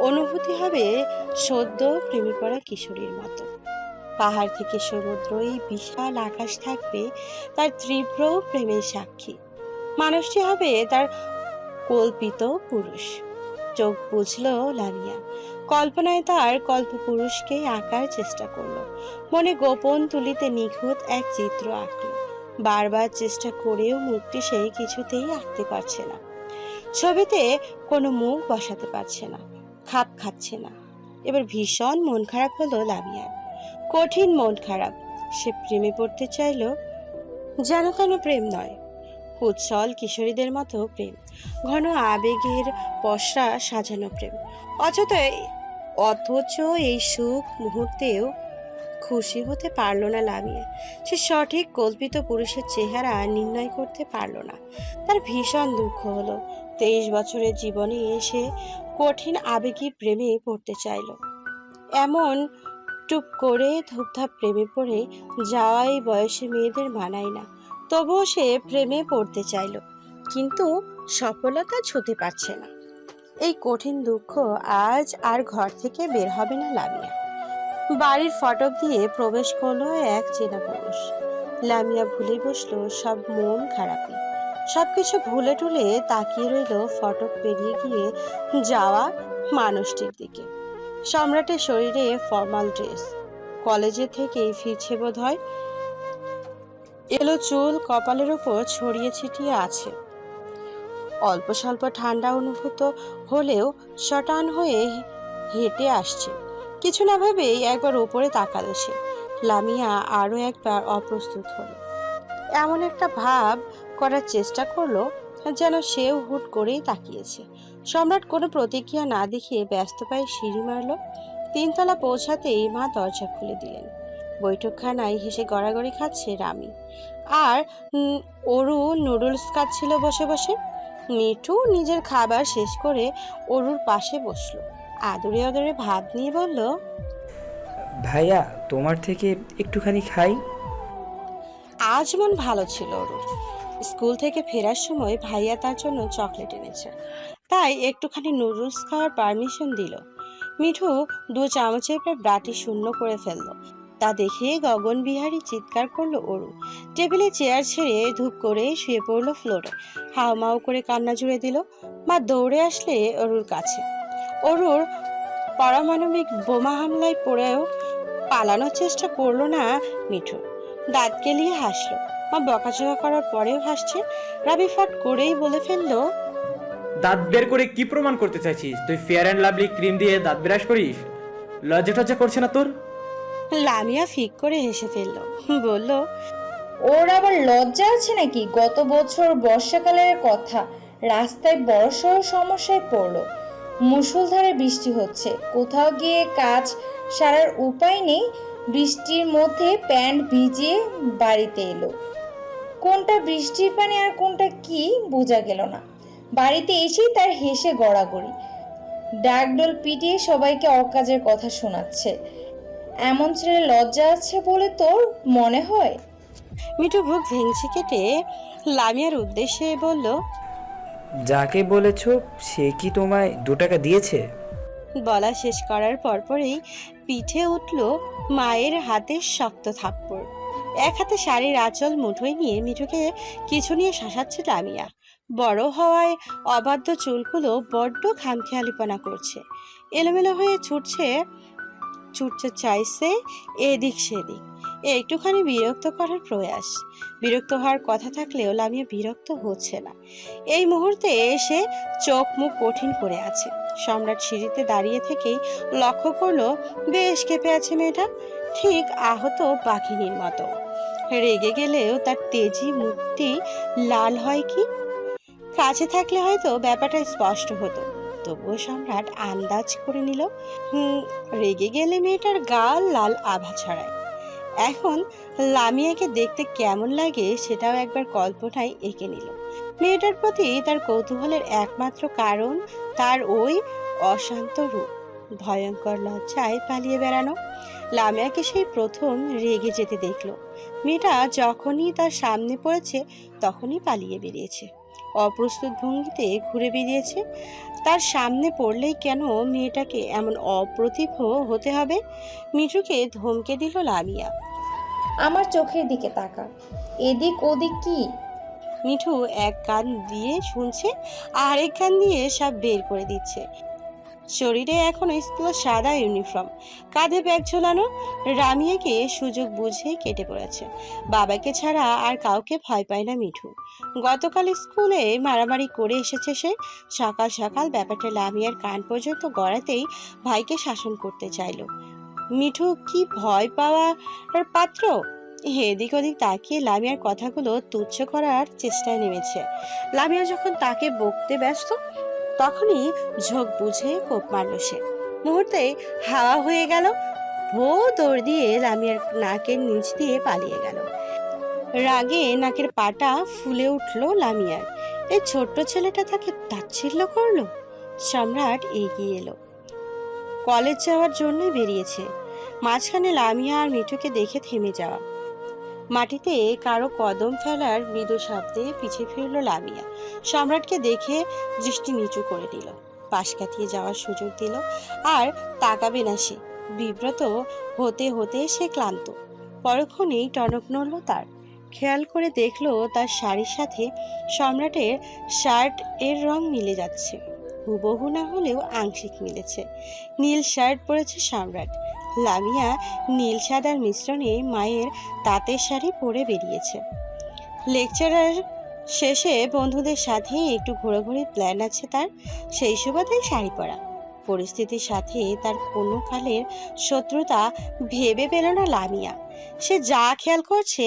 অনুভূতি হবে সদ্য প্রেমে পড়া কিশোরীর মতো। পাহাড় থেকে সমুদ্র, এই বিশাল আকাশ থাকবে তার তীব্র প্রেমের সাক্ষী। মানুষটি হবে তার কল্পিত পুরুষ। চোখ বুঝল লামিয়া, কল্পনায় তার কল্পপুরুষকে আঁকার চেষ্টা করলো। মনে গোপন তুলিতে নিখুঁত এক চিত্র আঁকলো। বারবার চেষ্টা করেও মুখটি সেই কিছুতেই আঁকতে পারছে না। ছবিতে কোনো মুখ বসাতে পারছে না, খাপ খাচ্ছে না। এবার ভীষণ মন খারাপ হলো লামিয়ার, কঠিন মন খারাপ। সে প্রেমে পড়তে চাইল, যেন কেন প্রেম নয়, উচ্ছল কিশোরীদের মতো প্রেম, ঘন আবেগের পসরা সাজানো প্রেম। অথচ এই সুখ মুহূর্তেও খুশি হতে পারল না লামিয়া। সে সঠিক কল্পিত পুরুষের চেহারা নির্ণয় করতে পারল না। তার ভীষণ দুঃখ হলো। 23 বছরের জীবনে এসে কঠিন আবেগী প্রেমে পড়তে চাইল। এমন টুপ করে ধূপধাপ প্রেমে পড়ে যাওয়াই বয়সে মেয়েদের মানায় না। তবুও সে প্রেমে পড়তে চাইল, কিন্তু সফলতা ছুঁতে পারছে না। এই কঠিন দুঃখ আজ আর ঘর থেকে বের হবে না লামিয়া। বাড়ির ফটক দিয়ে প্রবেশ করলো এক চেনা পুরুষ। লামিয়া ভুলে বসলো সব মন খারাপি, সবকিছু ভুলে টুলে তাকিয়ে রইল ফটক পেরিয়ে গিয়ে যাওয়া মানুষটির দিকে। সম্রাটের শরীরে ফর্মাল ড্রেস, কলেজে থেকে ফিরছে বোধ হয়। এলো চুল কপালের উপর ছড়িয়ে ছিটিয়ে আছে। অল্প স্বল্প ঠান্ডা অনুভূত হলেও শটান হয়ে হেঁটে আসছে। কিছু না ভেবেই একবার উপরে তাকালো সে। লামিয়া আরও একবার অপ্রস্তুত হলো। এমন একটা ভাব করার চেষ্টা করলো যেন সেও হুট করেই তাকিয়েছে। সম্রাট কোনো প্রতিক্রিয়া না দেখিয়ে ব্যস্ত পায়ে সিঁড়ি মারল। 3 তলা পৌঁছাতেই মা দরজা খুলে দিলেন। বৈঠকখানায় হেসে গড়াগড়ি খাচ্ছে রামি, আর অরু নুডলস খাচ্ছিল বসে বসে। মিঠু নিজের খাবার শেষ করে অরুর পাশে বসলো। আদরে আদরে ভাত নিয়ে বলল, ভাইয়া তোমার থেকে একটুখানি খাই। আজ মন ভালো ছিল অরুর। স্কুল থেকে ফেরার সময় ভাইয়া তার জন্য চকলেট এনেছে, তাই একটুখানি নুডলস খাওয়ার পারমিশন দিল। মিঠু 2 চামচের প্রায় বাটি শূন্য করে ফেলল। তা দেখে গগনবিহারী চিৎকার করলো অরু। টেবিলে চেয়ার ছেড়ে ধূপ করে শুয়ে পড়লো ফ্লোরে। হাউমাউ করে কান্না জুড়ে দিল। মা দৌড়ে আসলে অরুর কাছে। অরুর পারমাণবিক বোমা হামলায় পড়েও পালানোর চেষ্টা করলো না মিঠু। দাঁত কেলিয়ে হাসলো। মা বকাঝকা করার পরেও হাসছে। রাবি ফট করেই বলে ফেললো, দাঁত বের করে কি প্রমাণ করতে চাইছিস? তুই ফেয়ার অ্যান্ড লাভলি ক্রিম দিয়ে দাঁত ব্রাশ করিস? লজ্জা টজ্জা করছে না তোর? লামিয়া ফিক করে হেসে ফেললো, বলল, ওর আবার লজ্জা আছে নাকি? গত বছর বর্ষাকালের কথা, রাস্তায় বড়সড় সমস্যায় পড়লো। মুষলধারে বৃষ্টি হচ্ছে, কোথাও গিয়ে কাজ সারার উপায় নেই। বৃষ্টির মধ্যে প্যান্ট ভিজিয়ে বাড়িতে এলো। কোনটা বৃষ্টির পানি আর কোনটা কি বোঝা গেল না। বাড়িতে এসেই তার হেসে গড়াগড়ি, ডাকডোল পিটিয়ে সবাইকে অকাজের কথা শোনাচ্ছে। এমন ছেলে লজ্জা আছে বলে তোর মনে হয়? মিঠু বুক ভেঙচি কেটে লামিয়ার উদ্দেশ্যে বলল, যাকে বলেছ সে কি তোমায় 2 টাকা দিয়েছে? বলা শেষ করার পরপরই পিঠে উঠল মায়ের হাতে শক্ত থাপ্পড়। এক হাতে শাড়ির আঁচল মুঠোয় নিয়ে মিঠুকে কিছু নিয়ে শাসাচ্ছে লামিয়া। বড় হওয়ায় অবাধ্য চুলগুলো বড্ড খামখেয়ালিপনা করছে, এলোমেলো হয়ে ছুটছে চাইছে এদিক সেদিক। একটুখানি বিরক্ত করার প্রয়াস। বিরক্ত হওয়ার কথা থাকলেও লামিয়া বিরক্ত হচ্ছে না। এই মুহূর্তে এসে চোখ মুখ কঠিন করে আছে। সম্রাট সিঁড়িতে দাঁড়িয়ে থেকেই লক্ষ্য করলো বেশ কেঁপে আছে মেয়েটা, ঠিক আহত বাঘিনীর মতো। রেগে গেলেও তার তেজি মুখটি লাল হয় কি? কাছে থাকলে হয়তো ব্যাপারটা স্পষ্ট হতো, তবুও সম্রাট আন্দাজ করে নিল। রেগে গেলে মেয়েটার গাল লাল আভা ছড়ায়। এখন লামিয়াকে দেখতে কেমন লাগে সেটাও একবার কল্পনায় এঁকে নিল। মেয়েটার প্রতি তার কৌতূহলের একমাত্র কারণ তার ওই অশান্ত রূপ। ভয়ঙ্কর লজ্জায় পালিয়ে বেড়ানো। লামিয়াকে সেই প্রথম রেগে যেতে দেখলো। মেয়েটা যখনই তার সামনে পড়েছে তখনই পালিয়ে বেরিয়েছে, অপ্রস্তুত ভঙ্গিতে ঘুরে বেরিয়েছে। তার সামনে পড়লেই কেন মেয়েটাকে এমন অপ্রতিভ হতে হবে? মিঠুকে ধমকে দিল লামিয়া। আমার চোখের দিকে তাকা, এদিক ওদিক কি? মিঠু এক কান দিয়ে শুনছে, আরেক কান দিয়ে সব বের করে দিচ্ছে। শরীরে এখনো স্কুল সাদা ইউনিফর্ম, কাঁধে ব্যাগ ঝোলানো। রামিয়াকে সুযোগ বুঝে কেটে পড়েছে। বাবাকে ছাড়া আর কাউকে ভয় পায় না মিঠু। গতকাল স্কুলে মারামারি করে এসেছে সে। সকাল সকাল ব্যাপারটা লামিয়ার কান পর্যন্ত গড়াতেই ভাইকে শাসন করতে চাইল। মিঠু কি ভয় পাওয়ার পাত্র? এদিক ওদিক তাকিয়ে লামিয়ার কথাগুলো তুচ্ছ করার চেষ্টায় নেমেছে। লামিয়া যখন তাকে বকতে ব্যস্ত তখনই ঝোঁক বুঝে কোপ মারল সে। মুহূর্তে হাওয়া হয়ে গেল। ভো দৌড় দিয়ে লামিয়ার নাকের নিচ দিয়ে পালিয়ে গেল। রাগে নাকের পাটা ফুলে উঠল লামিয়ার। এই ছোট্ট ছেলেটা তাকে তাচ্ছিল্য করলো। সম্রাট এগিয়ে এলো। কলেজ যাওয়ার জন্যই বেরিয়েছে। মাঝখানে লামিয়া আর মিঠুকে দেখে থেমে যাওয়া। মাটিতে কারো কদম ফেলার মৃদু শব্দে পিছে ফিরল লামিয়া। সম্রাটকে দেখে দৃষ্টি নিচু করে দিল, পাশ কাটিয়ে যাওয়ার সুযোগ দিল। আর তাকাবে না সে। বিব্রত হতে হতে সে ক্লান্ত। পরক্ষণেই টনক নড়ল তার। খেয়াল করে দেখলো তার শাড়ির সাথে সম্রাটের শার্ট এর রং মিলে যাচ্ছে। হুবহু না হলেও আংশিক মিলেছে। নীল শার্ট পরেছে সম্রাট। লামিয়া নীল সাদার মিশ্রণে মায়ের তাঁতের শাড়ি পরে বেরিয়েছে। লেকচারের শেষে বন্ধুদের সাথে একটু ঘোরাঘুরি প্ল্যান আছে তার, সেই সুবাদে শাড়ি পরা। পরিস্থিতির সাথে তার কোনো কালের শত্রুতা ভেবে পেল না লামিয়া। সে যা খেয়াল করছে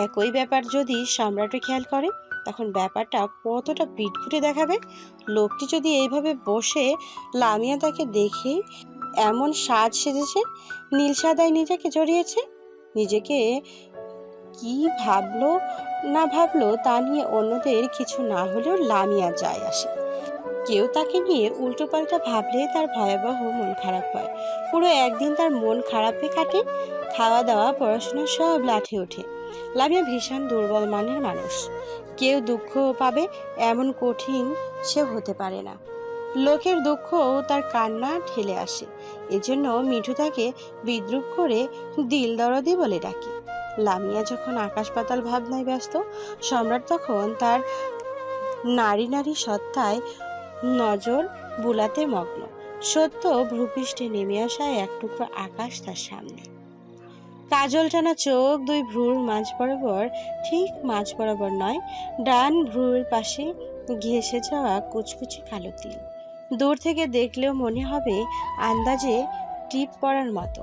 একই ব্যাপার যদি সম্রাটও খেয়াল করে, তখন ব্যাপারটা কতটা পিটঘুটে দেখাবে। লোকটি যদি এইভাবে বসে লামিয়া তাকে দেখে এমন সাজ সেজেছে, নীল সাদায় নিজেকে জড়িয়েছে, নিজেকে কি ভাবলো না ভাবলো তা নিয়ে অন্যদের কিছু না হলেও লামিয়া যায় আসে। কেউ তাকে নিয়ে উল্টোপাল্টা ভাবলে তার ভয়াবহ মন খারাপ হয়। পুরো একদিন তার মন খারাপে কাটে। খাওয়া দাওয়া পড়াশোনা সব লাঠে ওঠে। লামিয়া ভীষণ দুর্বল মানের মানুষ। কেউ দুঃখ পাবে এমন কঠিন সে হতে পারে না। লোকের দুঃখ তার কান্না ঠেলে আসে। এজন্য মিঠু তাকে বিদ্রুপ করে দিল দরদি বলে ডাকে। লামিয়া যখন আকাশ পাতাল ভাবনায় ব্যস্ত, সম্রাট তখন তার নারী নারী সত্তায় নজর বুলাতে মগ্ন। সত্য ভ্রুপৃষ্ঠে নেমে আসা এক টুকরো আকাশ তার সামনে। কাজল টানা চোখ, দুই ভ্রুর মাঝ বরাবর, ঠিক মাঝ বরাবর নয়, ডান ভ্রুর পাশে ঘেঁষে যাওয়া কুচকুচি কালো তিল। দূর থেকে দেখলেও মনে হবে আন্দাজে টিপ পড়ার মতো।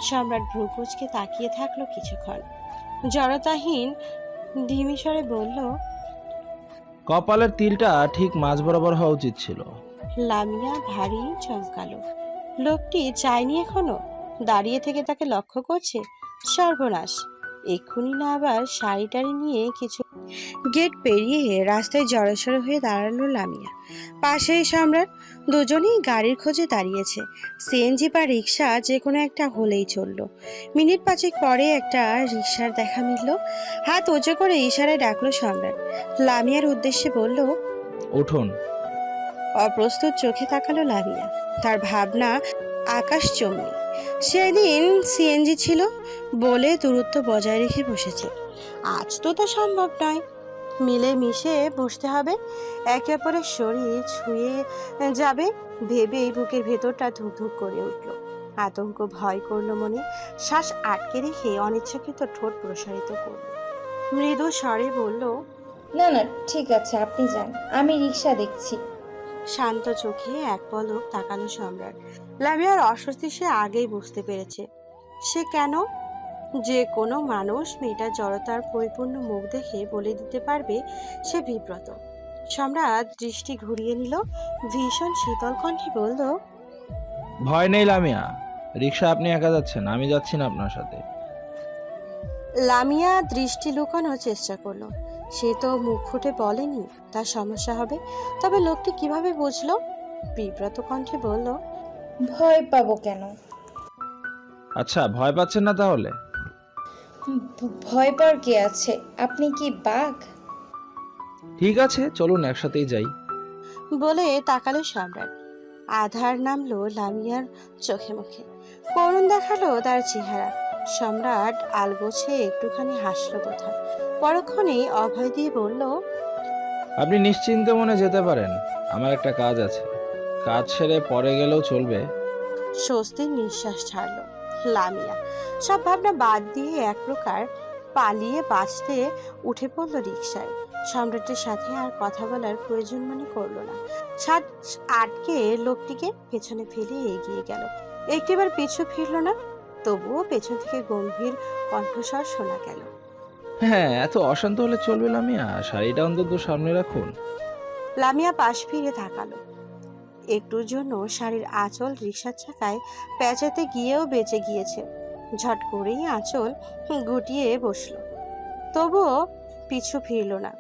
সম্রাট ভ্রু কুচকে তাকিয়ে থাকলো কিছুক্ষণ, জড়তাহীন ধিমিস্বরে বলল, কপালের তিলটা ঠিক মাঝ বরাবর হওয়া উচিত ছিল। লামিয়া ভারী চমকালো। লোকটি চায়নি এখনো, দাঁড়িয়ে থেকে তাকে লক্ষ্য করছে। সর্বনাশ, এক্ষুনি না আবার শাড়ি টাড়ি নিয়ে কিছু। গেট পেরিয়ে রাস্তায় জড়সড় হয়ে দাঁড়ালো লামিয়া। পাশেই সম্রাট। দুজনেই গাড়ির খোঁজে দাঁড়িয়েছে। সিএনজি বা রিক্সা যে কোনো একটা হলেই চলল। মিনিট পাঁচেক পরে একটা রিক্সার দেখা মিলল। হাত উঁচু করে ইশারায় ডাকলো সম্রাট। লামিয়ার উদ্দেশ্যে বলল, উঠুন। অপ্রস্তুত চোখে তাকালো লামিয়া। তার ভাবনা আকাশচুম্বী। সেদিন সিএনজি ছিল বলে দূরত্ব বজায় রেখে বসেছে। আজ তো তা সম্ভব নয়। মিলে মিশে বসতে হবে, একে অপরের শরীর ছুঁয়ে যাবে ভেবেই বুকের ভেতরটা ধুকধুক করে উঠল। আতঙ্ক ভয় করলো মনে। শ্বাস আটকে রেখে অনিচ্ছাকৃত ঠোঁট প্রসারিত করল। মৃদু স্বরে বলল, না না, ঠিক আছে, আপনি যান, আমি রিক্সা দেখছি। শান্ত চোখে এক পলক তাকালো সম্রাট। লামিয়ার অস্বস্তি সে আগেই বুঝতে পেরেছে। সে কেন? যে কোনো মানুষ মেয়েটার জড়তার পরিপূর্ণ মুখ দেখে বলে দিতে পারবে সে বিব্রত। সম্রাট দৃষ্টি ঘুরিয়ে নিল, ভীষণ শীতল কণ্ঠে বলল, ভয় নেই লামিয়া, রিক্সা আপনি একা যাচ্ছেন, আমি যাচ্ছি না আপনার সাথে। লামিয়া দৃষ্টি লুকানোর চেষ্টা করলো। সে তো মুখ ফুটে বলেনি তার সমস্যা হবে, তবে লোকটি কিভাবে বুঝলো? বিব্রত কণ্ঠে বলল, ভয় পাবো কেন? আচ্ছা, ভয় পাচ্ছেন না তাহলে? ভয় পাওয়ার কি আছে? আপনি কি বাঘ? ঠিক আছে, চলুন একসাথেই যাই। বলে তাকালো সম্রাট। আধার নামলো লামিয়ার চোখে মুখে, করুণ দেখালো তার চেহারা। সম্রাট আলগোছে একটুখানি হাসলো বোধহয়। পরক্ষণেই অভয় দিয়ে বলল, আপনি নিশ্চিন্তে মনে যেতে পারেন, আমার একটা কাজ আছে, কাজ সেরে পরে গেলেও চলবে। স্বস্তির নিঃশ্বাস ছাড়লো লামিয়া। সব ভাবনা বাদ দিয়ে এক প্রকার পালিয়ে বাঁচতে উঠে পড়লো রিকশায়। সম্রাটের সাথে আর কথা বলার প্রয়োজন মনে করলো না। ছাদ আটকে লোকটিকে পেছনে ফেলে এগিয়ে গেল। একটিবার পিছু ফিরল না, তবুও পেছন থেকে গম্ভীর কণ্ঠস্বর শোনা গেল, হ্যাঁ, এত অশান্ত হলে চলবে লামিয়া, শাড়িটা অন্তত সামনে রাখুন। লামিয়া পাশ ফিরে তাকালো। একটুর জন্য শাড়ির আঁচল রিকশার চাকায় পেঁচাতে গিয়েও বেঁচে গিয়েছে। ঝট করেই আঁচল গুটিয়ে বসলো, তবুও পিছু ফিরল না।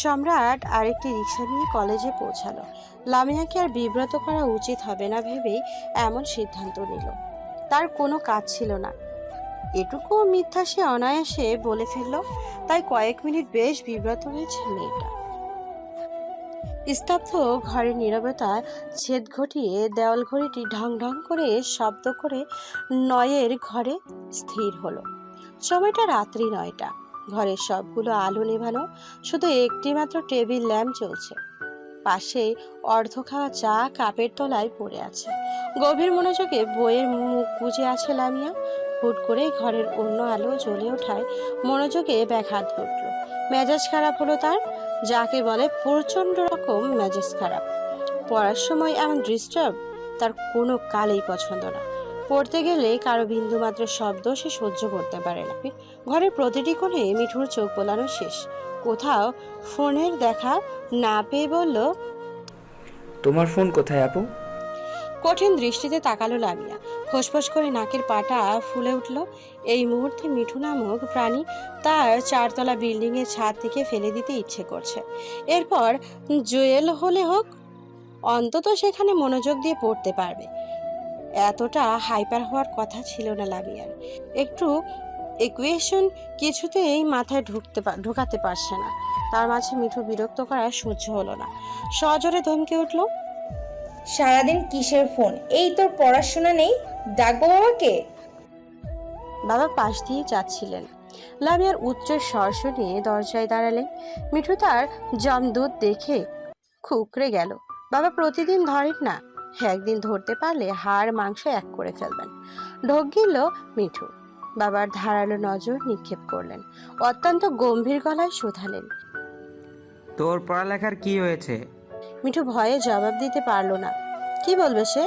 সম্রাট আরেকটি রিকশা নিয়ে কলেজে পৌঁছালো। লামিয়াকে আর বিব্রত করা উচিত হবে না ভেবেই এমন সিদ্ধান্ত নিল। তার কোনো কাজ ছিল না, এটুকু মিথ্যা সে অনায়াসে বলে ফেলল। তাই কয়েক মিনিট বেশ বিব্রত হয়েছে মেয়েটা। স্তব্ধ ঘরের নীরবতা ছেদ ঘটিয়ে দেওয়াল ঘড়িটি ঢং ঢং করে শব্দ করে 9-এর ঘরে স্থির হলো। সময়টা রাত্রি 9টা। ঘরের সবগুলো আলো নেভানো, শুধু একটি মাত্র টেবিল ল্যাম্প জ্বলছে। পাশে অর্ধ খাওয়া চা কাপের তলায় পড়ে আছে। গভীর মনোযোগে বইয়ের মুখ গুজে আছে লামিয়া। হুট করে ঘরের অন্য আলো জ্বলে ওঠায় মনোযোগে ব্যাঘাত ঘটল। মেজাজ খারাপ হলো তার, যাকে বলে প্রচণ্ড রকম মেজাজ খারাপ। পড়ার সময় এমন ডিস্টার্ব তার কোনো কালেই পছন্দ না। পড়তে গেলে কারো বিন্দুমাত্র শব্দ সে সহ্য করতে পারে না। ঘরের প্রতিটি কোণে মিঠুর চোখ বোলানো শেষ। কোথাও ফোনের দেখা না পেয়ে বলল, তোমার ফোন কোথায় আপু? কঠিন দৃষ্টিতে তাকালো লামিয়া। ফোঁসফোঁস করে নাকের পাটা ফুলে উঠল। এই মুহূর্তে মিঠু নামক প্রাণী তার 4তলা বিল্ডিংয়ের ছাদ থেকে ফেলে দিতে ইচ্ছে করছে। এরপর জুয়েল হলে হোক, অন্তত সেখানে মনোযোগ দিয়ে পড়তে পারবে। এতটা হাইপার হওয়ার কথা ছিল না লামিয়ার। একটু ইকুয়েশন কিছুতেই মাথায় ঢোকাতে পারছে না। তার মাঝে মিঠু বিরক্ত করা সহ্য হলো না। সজোরে ধমকে উঠল, সারাদিন কিসের ফোন? এই তোর পড়াশোনা নেই? ডাকবো বাবাকে? বাবা পাশ দিয়ে যাচ্ছিলেন। লামিয়ার উচ্চ স্বর শুনে দরজায় দাঁড়ালেন। মিঠু তার জমদূত দেখে খুকরে গেল। বাবা প্রতিদিন ধরেন না, একদিন ধরতে পারলে হাড় মাংস এক করে ফেলবেন। ঢোক গিলল মিঠু। বাবার ধারালো নজর নিক্ষেপ করলেন, অত্যন্ত গম্ভীর গলায় শুধালেন। তোর পড়ালেখার কি হয়েছে? মিঠু ভয়ে জবাব দিতে পারল না। কি বলবে সে?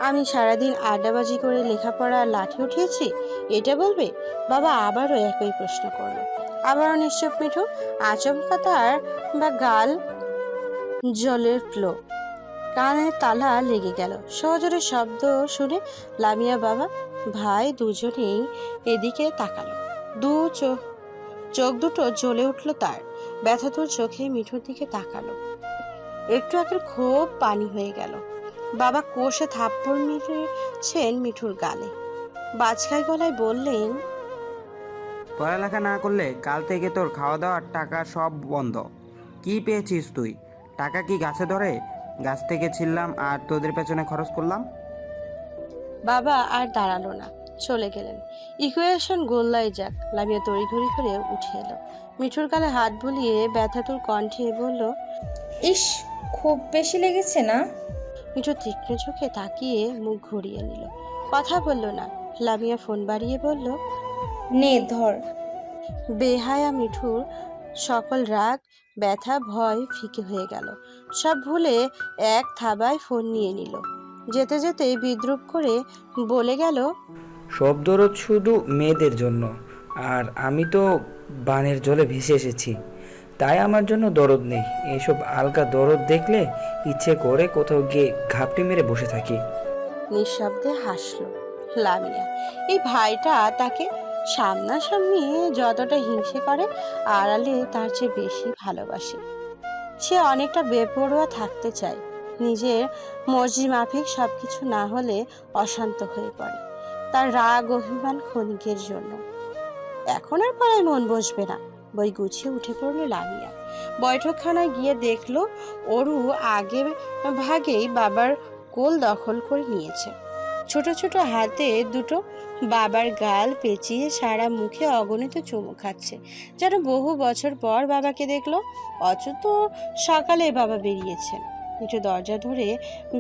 আমি সারাদিন আড্ডাবাজি করে লেখাপড়া আর লাঠি উঠিয়েছি, এটা বলবে? বাবা আবারও একই প্রশ্ন করলো। আবারও নিশ্চুপ মিঠু। আচমকা তার বা গাল জ্বলে উঠল, কানে তালা লেগে গেল। সহজরে শব্দ শুনে লামিয়া বাবা ভাই দুজনেই এদিকে তাকালো। চোখ দুটো জ্বলে উঠল তার। ব্যথাতুর চোখে মিঠুর দিকে তাকালো। একটু আগের ক্ষোভ পানি হয়ে গেল। বাবা কোষে থাপ্পড় মেরেছেন মিঠুর গালে। বাজখাই গলায় বললেন, পড়ালেখা না করলে কাল থেকে তোর খাওয়া দাওয়ার টাকা সব বন্ধ। কি পেয়েছিস তুই? টাকা কি গাছে ধরে? গাছ থেকে ছিললাম আর তোদের পেছনে খরচ করলাম। বাবা আর দাঁড়ালো না, চলে গেলেন। ইকুয়েশন গোল্লায় যাক। লামিয়া তড়িঘড়ি করে উঠে এলো। মিঠুর গালে হাত বুলিয়ে ব্যথাতুর কণ্ঠে বলল, ইস, খুব বেশি লেগেছে না? মিঠু তীক্ষ্ণ চোখে তাকিয়ে মুখ ঘুরিয়ে নিল, কথা বলল না। লামিয়া ফোন বাড়িয়ে বলল, নে ধর। বেহায়া মিঠুর সকল রাগ, ব্যথা, ভয় ফিকে হয়ে গেল। সব ভুলে এক থাবায় ফোন নিয়ে নিল। যেতে যেতে বিদ্রুপ করে বলে গেল, সব দরদ শুধু মেয়েদের জন্য, আর আমি তো বানের জলে ভেসে এসেছি, তাই আমার জন্য দরদ নেই। এইসব আলগা দরদ দেখলে ইচ্ছে করে কোথাও গিয়ে ঘাপটি মেরে বসে থাকি। নিঃশব্দে হাসল লামিয়া। এই ভাইটা তাকে সামনাসামনি যতটা হিংসে করে, আড়ালে তার চেয়ে বেশি ভালোবাসে। সে অনেকটা বেপরোয়া থাকতে চায়, নিজের মর্জি মাফিক সবকিছু না হলে অশান্ত হয়ে পড়ে। তার রাগ অভিমান ক্ষণিকের জন্য। এখন আর পড়ায় মন বসবে না। বই গুছিয়ে উঠে পড়লো লামিয়া। বৈঠকখানায় গিয়ে দেখলো অরু আগে ভাগেই বাবার কোল দখল করে নিয়েছে। ছোট ছোট হাতে দুটো বাবার গাল পেঁচিয়ে সারা মুখে অগণিত চুমু খাচ্ছে, যেন বহু বছর পর বাবাকে দেখলো। অচুত সকালে বাবা বেরিয়েছেন। একটু দরজা ধরে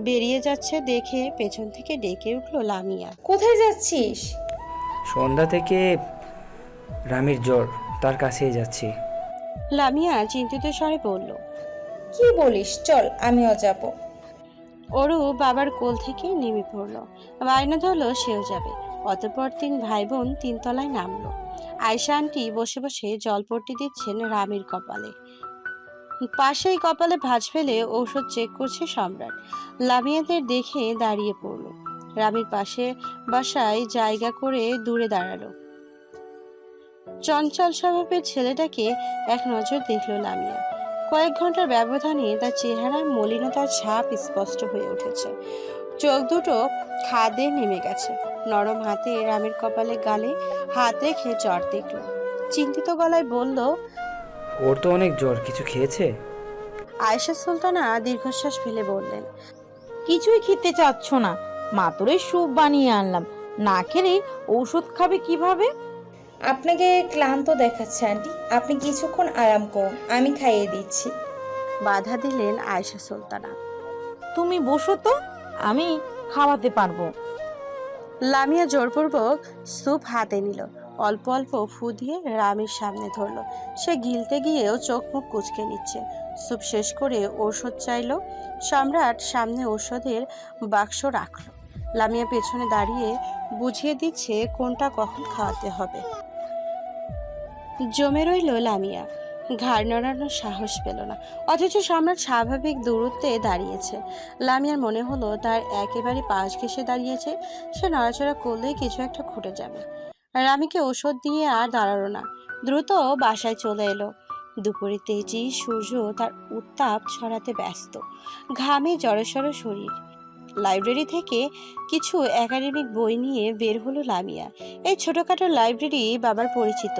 বেরিয়ে যাচ্ছে দেখে পেছন থেকে ডেকে উঠলো লামিয়া। কোথায় যাচ্ছিস? সন্ধ্যা থেকে রামির জ্বর, তার কাছেই যাচ্ছি। লামিয়া চিন্তিত স্বরে বলল, কি বলিস? চল, আমিও যাব। অরু বাবার কোল থেকে নেমে পড়ল, বায়না ধরলো সেও যাবে। অতঃপর তিন ভাই বোন তিনতলায় নামলো। আয়শা আন্টি বসে বসে জলপট্টি দিচ্ছেন রামির কপালে। পাশেই কপালে ভাঁজ ফেলে ঔষধ চেক করছে সম্রাট। লামিয়াদের দেখে দাঁড়িয়ে পড়ল। রামির পাশে বাসায় জায়গা করে দূরে দাঁড়ালো। চঞ্চল স্বভাবের ছেলেটাকে এক নজর দেখল লামিয়া। কয়েক ঘন্টার ব্যবধানে তার চেহারা মলিনতার ছাপ স্পষ্ট হয়ে উঠেছে। চোখ দুটো খাদে নেমে গেছে। নরম হাতে রামের কপালে গালে হাত রেখে জ্বর দেখল। চিন্তিত গলায় বলল, ওর তো অনেক জ্বর, কিছু খেয়েছে? আয়েশা সুলতানা দীর্ঘশ্বাস ফেলে বললেন, কিছুই খেতে চাচ্ছ না? মাতুরের স্যুপ বানিয়ে আনলাম, না খেলে ঔষধ খাবে কিভাবে? আপনাকে ক্লান্ত দেখাচ্ছে আন্টি, আপনি কিছুক্ষণ আরাম করুন, আমি খাইয়ে দিচ্ছি। বাধা দিলেন আয়েশা সুলতানা। তুমি বসো তো, আমি খাওয়াতে পারবো। লামিয়া জোরপূর্বক স্যুপ হাতে নিল, অল্প অল্প ফু দিয়ে রামের সামনে ধরলো। সে গিলতে গিয়েও চোখ মুখ কুচকে নিচ্ছে। স্যুপ শেষ করে ঔষধ চাইলো। সম্রাট সামনে ঔষধের বাক্স রাখলো। লামিয়া পেছনে দাঁড়িয়ে বুঝিয়ে দিচ্ছে কোনটা কখন খাওয়াতে হবে। জমে রইল লামিয়া, ঘাড় নড়ানোর সাহস পেল না, অথচ সম্রাট স্বাভাবিক দূরত্বে দাঁড়িয়েছে। লামিয়ার মনে হলো তার একেবারে পাশ ঘেঁষে দাঁড়িয়েছে, সে নড়াচড়া করলেই কিছু একটা ঘটে যাবে। রামিকে ওষুধ দিয়ে আর দাঁড়ালো না, দ্রুত বাসায় চলে এলো। দুপুরে তেজি সূর্য তার উত্তাপ ছড়াতে ব্যস্ত, ঘামে জড়সড় শরীর। লাইব্রেরি থেকে কিছু একাডেমিক বই নিয়ে বের হলো লামিয়া। এই ছোটখাটো লাইব্রেরি বাবার পরিচিত।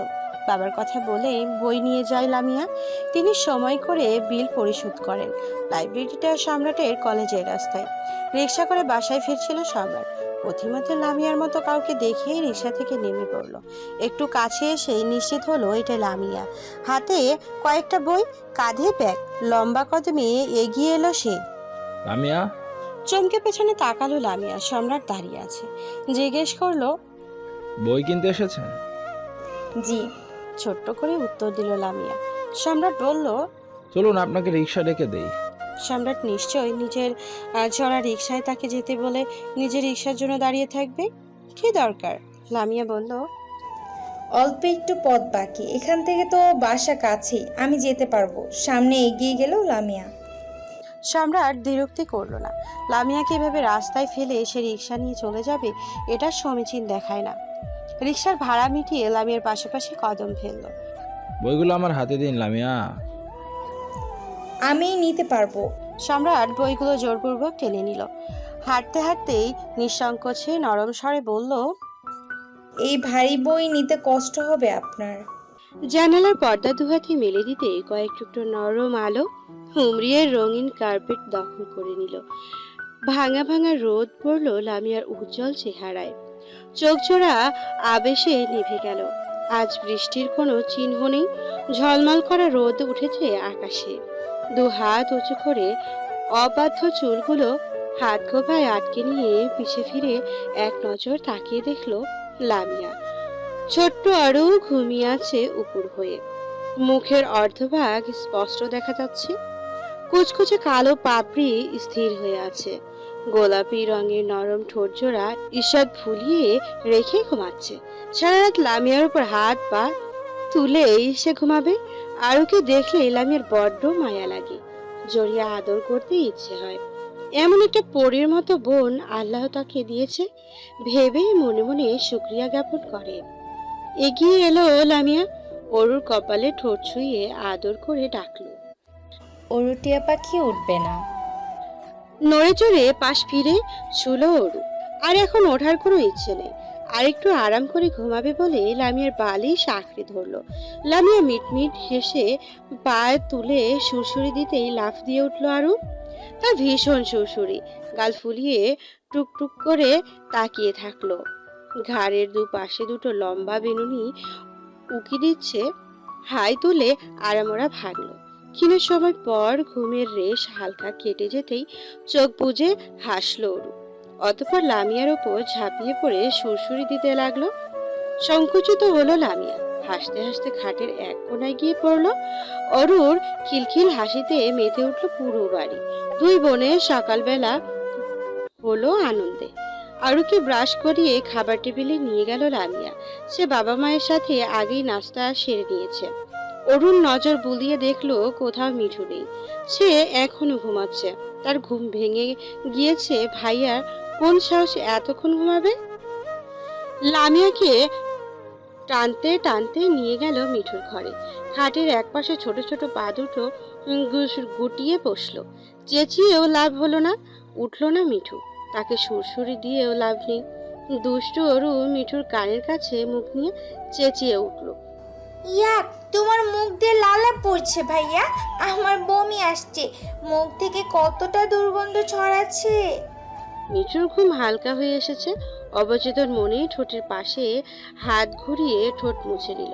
বাবার কথা বলে বই নিয়ে যায় লামিয়া। তিনি সময় করে বিল পরিশোধ করেন। লাইব্রেরিটা সম্রাটের কলেজের রাস্তায়। রিক্সা করে বাসায় ফিরছিল সম্রাট। পথিমধ্যে লামিয়ার মতো কাউকে দেখেই রিক্সা থেকে নেমে পড়ল। একটু কাছে এসেই নিশ্চিত হলো এটা লামিয়া। হাতে কয়েকটা বই, কাঁধে ব্যাগ, লম্বা কদমে এগিয়ে এলো সে। লামিয়া, চমকে পেছনে তাকালো লামিয়া। সম্রাট দাঁড়িয়ে আছে। জিজ্ঞেস করলো, বই কিনতে এসেছেন? জি। ছোট্ট করে উত্তর দিল লামিয়া। সম্রাট বলল, চলুন আপনাকে রিক্সা ডেকে দেই। সম্রাট নিশ্চয়ই নিজের চড়া রিক্সায় তাকে যেতে বলে নিজের রিক্সার জন্য দাঁড়িয়ে থাকবে। কি দরকার? লামিয়া বলল, অল্প একটু পথ বাকি, এখান থেকে তো বাসা কাছেই, আমি যেতে পারবো। সামনে এগিয়ে গেল লামিয়া। সম্রাট বিরক্তি করলো না। লামিয়াকে এভাবে রাস্তায় ফেলে সে রিক্সা নিয়ে চলে যাবে, এটা সমীচীন দেখায় না। রিক্সার ভাড়া মিটিয়ে লামিয়ার পাশাপাশি কদম ফেলল। বইগুলো আমার হাতে দিন লামিয়া। আমি নিতে পারবো। সম্রাট বইগুলো জোরপূর্বক টেনে নিল। হাঁটতে হাঁটতেই নিঃসংকোচে নরম স্বরে বলল, এই ভারী বই নিতে কষ্ট হবে আপনার। জানালার পর্দা দুহাতে মেলে দিতে কয়েক টুকরো নরম আলো হুমড়িয়ে রঙিন কার্পেট দখল করে নিল। ভাঙা ভাঙা রোদ পড়ল লামিয়ার উজ্জ্বল চেহারায়। চোখজোড়া আবেশে নিভে গেল। আজ বৃষ্টির কোনো চিহ্ন নেই। ঝলমল করা রোদ উঠেছে আকাশে। দু হাত উঁচু করে অবাধ্য চুলগুলো হাত গোভায় আটকে নিয়ে পিছে ফিরে এক নজর তাকিয়ে দেখল লামিয়া। ছোট্ট আরও ঘুমিয়ে আছে উপর হয়ে। মুখের অর্ধভাগ স্পষ্ট দেখা যাচ্ছে। কুচকুচে কালো পাপড়ি স্থির হয়ে আছে। গোলাপি রঙের নরম ঠোঁটজোড়া ঈষৎ ফুলিয়ে রেখে ঘুমাচ্ছে। সারা রাত লামিয়ার উপর হাত পা তুলেই সে ঘুমাবে। আরুকে দেখলে লামিয়ার বড্ড মায়া লাগে। জড়িয়ে আদর করতে ইচ্ছে হয়। এমন একটা পরীর মতো বোন আল্লাহ তাকে দিয়েছে ভেবে মনে মনে শুকরিয়া জ্ঞাপন করে। এগিয়ে এলো লামিয়া। অরুর কপালে ঠোঁট ছুঁয়ে আদর করে ডাকলো। অরুটিয়া পাখি উঠবে না। নড়ে চড়ে পাশ ফিরে ছুলো অরু। আর এখন ওঠার কোনো ইচ্ছে নেই। আর একটু আরাম করে ঘুমাবে বলে লামিয়ার বালিশ আঁকড়ে ধরলো। লামিয়া মিটমিট হেসে পায়ে তুলে সুরসুরি দিতেই লাফ দিয়ে উঠলো আরু। তার ভীষণ সুরসুরি। গাল ফুলিয়ে টুকটুক করে তাকিয়ে থাকলো। ঘাড়ের দুপাশে দুটো লম্বা বেনুনি উকি দিচ্ছে। হাই তুলে আরামোরা ভাগলো। ক্ষীণ সময় পর ঘুমের রেশ হালকা কেটে যেতেই চোখ বুজে হাসলো অরু। অতঃপর লামিয়ার ওপর ঝাঁপিয়ে পড়ে সুরসুরি দিতে লাগলো। সংকুচিত হলো লামিয়া। হাসতে হাসতে খাটের এক কোনায় গিয়ে পড়লো। অরুর খিলখিল হাসিতে মেতে উঠল পুরো বাড়ি। দুই বোনের সকালবেলা হলো আনন্দে। আরুকে ব্রাশ করিয়ে খাবার টেবিলে নিয়ে গেল লামিয়া। সে বাবা মায়ের সাথে আগেই নাস্তা সেরে নিয়েছে। অরুণ নজর বুলিয়ে দেখলো কোথাও মিঠু নেই। সে এখনো ঘুমাচ্ছে। তার ঘুম ভেঙে গিয়েছে। ভাইয়ার কোন সাহসে এতক্ষণ ঘুমাবে? লামিয়াকে টানতে টানতে নিয়ে গেল মিঠুর ঘরে। খাটের একপাশে ছোট ছোট পা দুটো গুটিয়ে বসলো। চেঁচিয়েও লাভ হলো না। উঠলো না মিঠু। তাকে সুরসুরি দিয়েও লাভ নেই। দুষ্টু অরু মিঠুর কানের কাছে মুখ নিয়ে চেঁচিয়ে উঠলো, ইয়াক, তোমার মুখ দিয়ে লালা পড়ছে ভাইয়া। আমার বমি আসছে। মুখ থেকে কতটা দুর্গন্ধ ছড়াচ্ছে। মিঠুর ঘুম হালকা হয়ে এসেছে। অবচেতন মনেই ঠোঁটের পাশে হাত ঘুরিয়ে ঠোঁট মুছে নিল।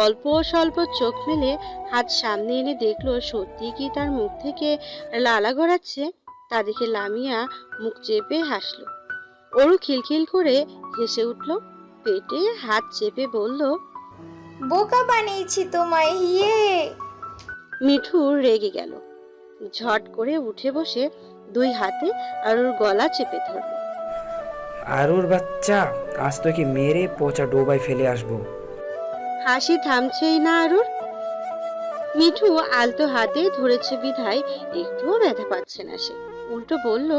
অল্প স্বল্প চোখ মেলে হাত সামনে এনে দেখলো সত্যি কি তার মুখ থেকে লালা গড়াচ্ছে। তা দেখে লামিয়া মুখ চেপে হাসলো। অরু খিলখিল করে হেসে উঠল। পেটে হাত চেপে বলল, বোকা বানিয়েছি তোমায়, হিয়ে। মিঠু রেগে গেল। ঝট করে উঠে বসে দুই হাতে আরুর গলা চেপে ধরল। আরুর বাচ্চা, আজ তোকে মেরে পচা ডোবায় ফেলে আসবো। হাসি থামছেই না আরুর। মিঠু আলতো হাতে ধরেছে বিধায় একটুও ব্যথা পাচ্ছে না সে। উল্টো বলল,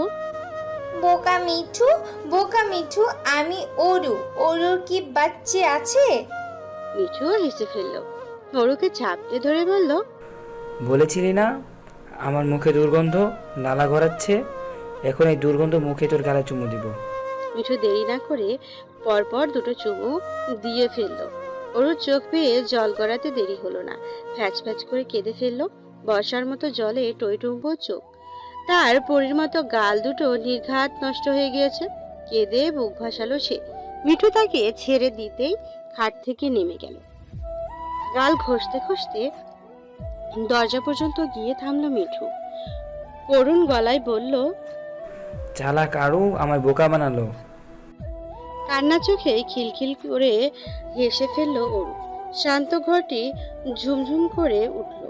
বোকা মিঠু, বোকা মিঠু, আমি অরু। অরুর কি বাচ্চা আছে? মিঠু হেসে ফেলল। অরুকে চাপতে ধরে বলল, বলেছিলি না আমার মুখে দুর্গন্ধ লালা গড়াচ্ছে? এখন এই দুর্গন্ধ মুখে তোর গালে চুমু দিব। মিঠু দেরি না করে পরপর দুটো চুমু দিয়ে ফেলল। ওর চোখ পেয়ে জল গড়াতে দেরি হলো না, ফ্যাচ ফ্যাচ করে কেঁদে ফেললো। বর্ষার মতো জলে টইটুম্ব চোখ, তার পরীর মতো গাল দুটো নির্ঘাত নষ্ট হয়ে গিয়েছে। কেঁদে বুক ভাসালো সে। মিঠু তাকে ছেড়ে দিতেই খাট থেকে নেমে গেল। গাল ঘষতে ঘষতে দরজা পর্যন্ত গিয়ে থামলো মিঠু। করুণ গলায় বলল, চালাক আরও আমায় বোকা বানালো। কান্না চোখে খিলখিল করে হেসে ফেললো অরু। শান্ত ঘরটি ঝুমঝুম করে উঠল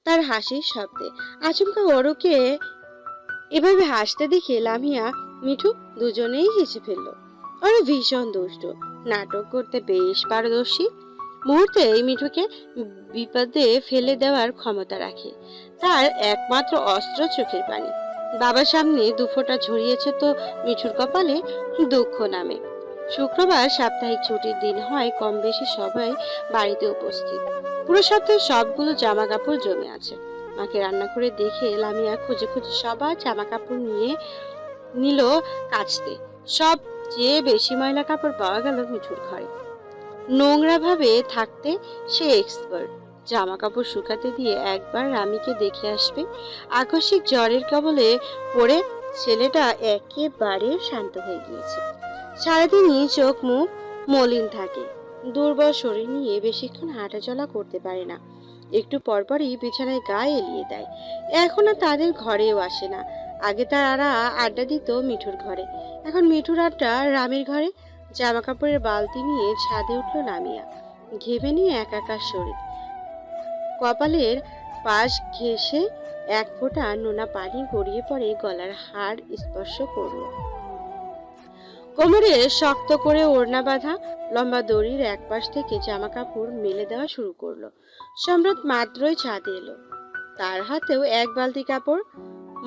তার হাসির শব্দে। আচমকা অরুকে এভাবে হাসতে দেখে লামিয়া মিঠু দুজনেই হেসে ফেললো। অরু ভীষণ দুষ্ট, নাটক করতে বেশ পারদর্শী। মুহূর্তে এই মিঠুকে বিপদে ফেলে দেওয়ার ক্ষমতা রাখে। তার একমাত্র অস্ত্র চোখের পানি। বাবার সামনে দুফোঁটা ঝরিয়েছে তো মিঠুর কপালে দুঃখ নামে। শুক্রবার সাপ্তাহিক ছুটির দিন হয়, কম বেশি সবাই বাড়িতে উপস্থিত। পুরো সপ্তাহে সবগুলো জামা কাপড় জমে আছে। মাকে রান্না করে দেখে লামিয়া খুঁজে খুঁজে সবার জামা কাপড় নিয়ে নিল কাচতে। সবচেয়ে বেশি ময়লা কাপড় পাওয়া গেল মিঠুর ঘরে। নোংরা ভাবে থাকতে সে এক্সপার্ট। জামা কাপড় শুকাতে দিয়ে একবার রামিকে দেখে আসবে। আকস্মিক জ্বরের কবলে পড়ে ছেলেটা একেবারে শান্ত হয়ে গিয়েছে। সারাদিনই চোখ মুখ মলিন থাকে। দুর্বল শরীর নিয়ে বেশিক্ষণ হাঁটাচলা করতে পারে না। একটু পরপরই বিছানায় গা এলিয়ে দেয়। এখন আর তাদের ঘরেও আসে না। আগে তারা আড্ডা দিত মিঠুর ঘরে, এখন মিঠুর আড্ডা রামের ঘরে। জামা কাপড়ের বালতি নিয়ে ছাদে উঠল লামিয়া। ঘেমে নিয়ে একাকার শরীর, কপালের পাশ ঘেঁষে এক ফোঁটা নোনা পানি গড়িয়ে পড়ে গলার হাড় স্পর্শ করল। কোমরে শক্ত করে ওড়না বাঁধা লম্বা দড়ির এক পাশ থেকে জামা কাপড় মেলে দেওয়া শুরু করলো। সম্রাট মাত্রই ছাদে এলো, তার হাতেও এক বালতি কাপড়।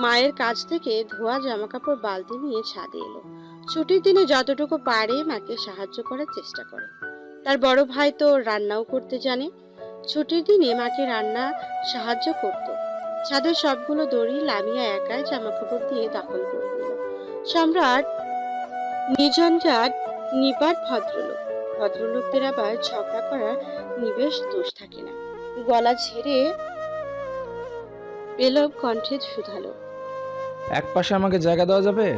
মায়ের কাছ থেকে ধোয়া জামা কাপড় বালতি নিয়ে ছাদে এলো। ছুটির দিনে যতটুকু পারে মাকে সাহায্য করার চেষ্টা করে। তার বড় ভাই তো রান্নাও করতে জানে। ছুটির দিনে মাকে রান্না সাহায্য করত। ছাদের সবগুলো দড়ি লামিয়া একাই জামা কাপড় দিয়ে দখল করে নিল। সম্রাট নির্ঝঞ্ঝাট নিপাট ভদ্রলোক। ভদ্রলোকদের আবার ঝগড়া করার নিবেশ দোষ থাকে না। গলা ছেড়ে পেলব কণ্ঠে শুধালো, এক পাশে আমাকে জায়গা দেওয়া যাবে?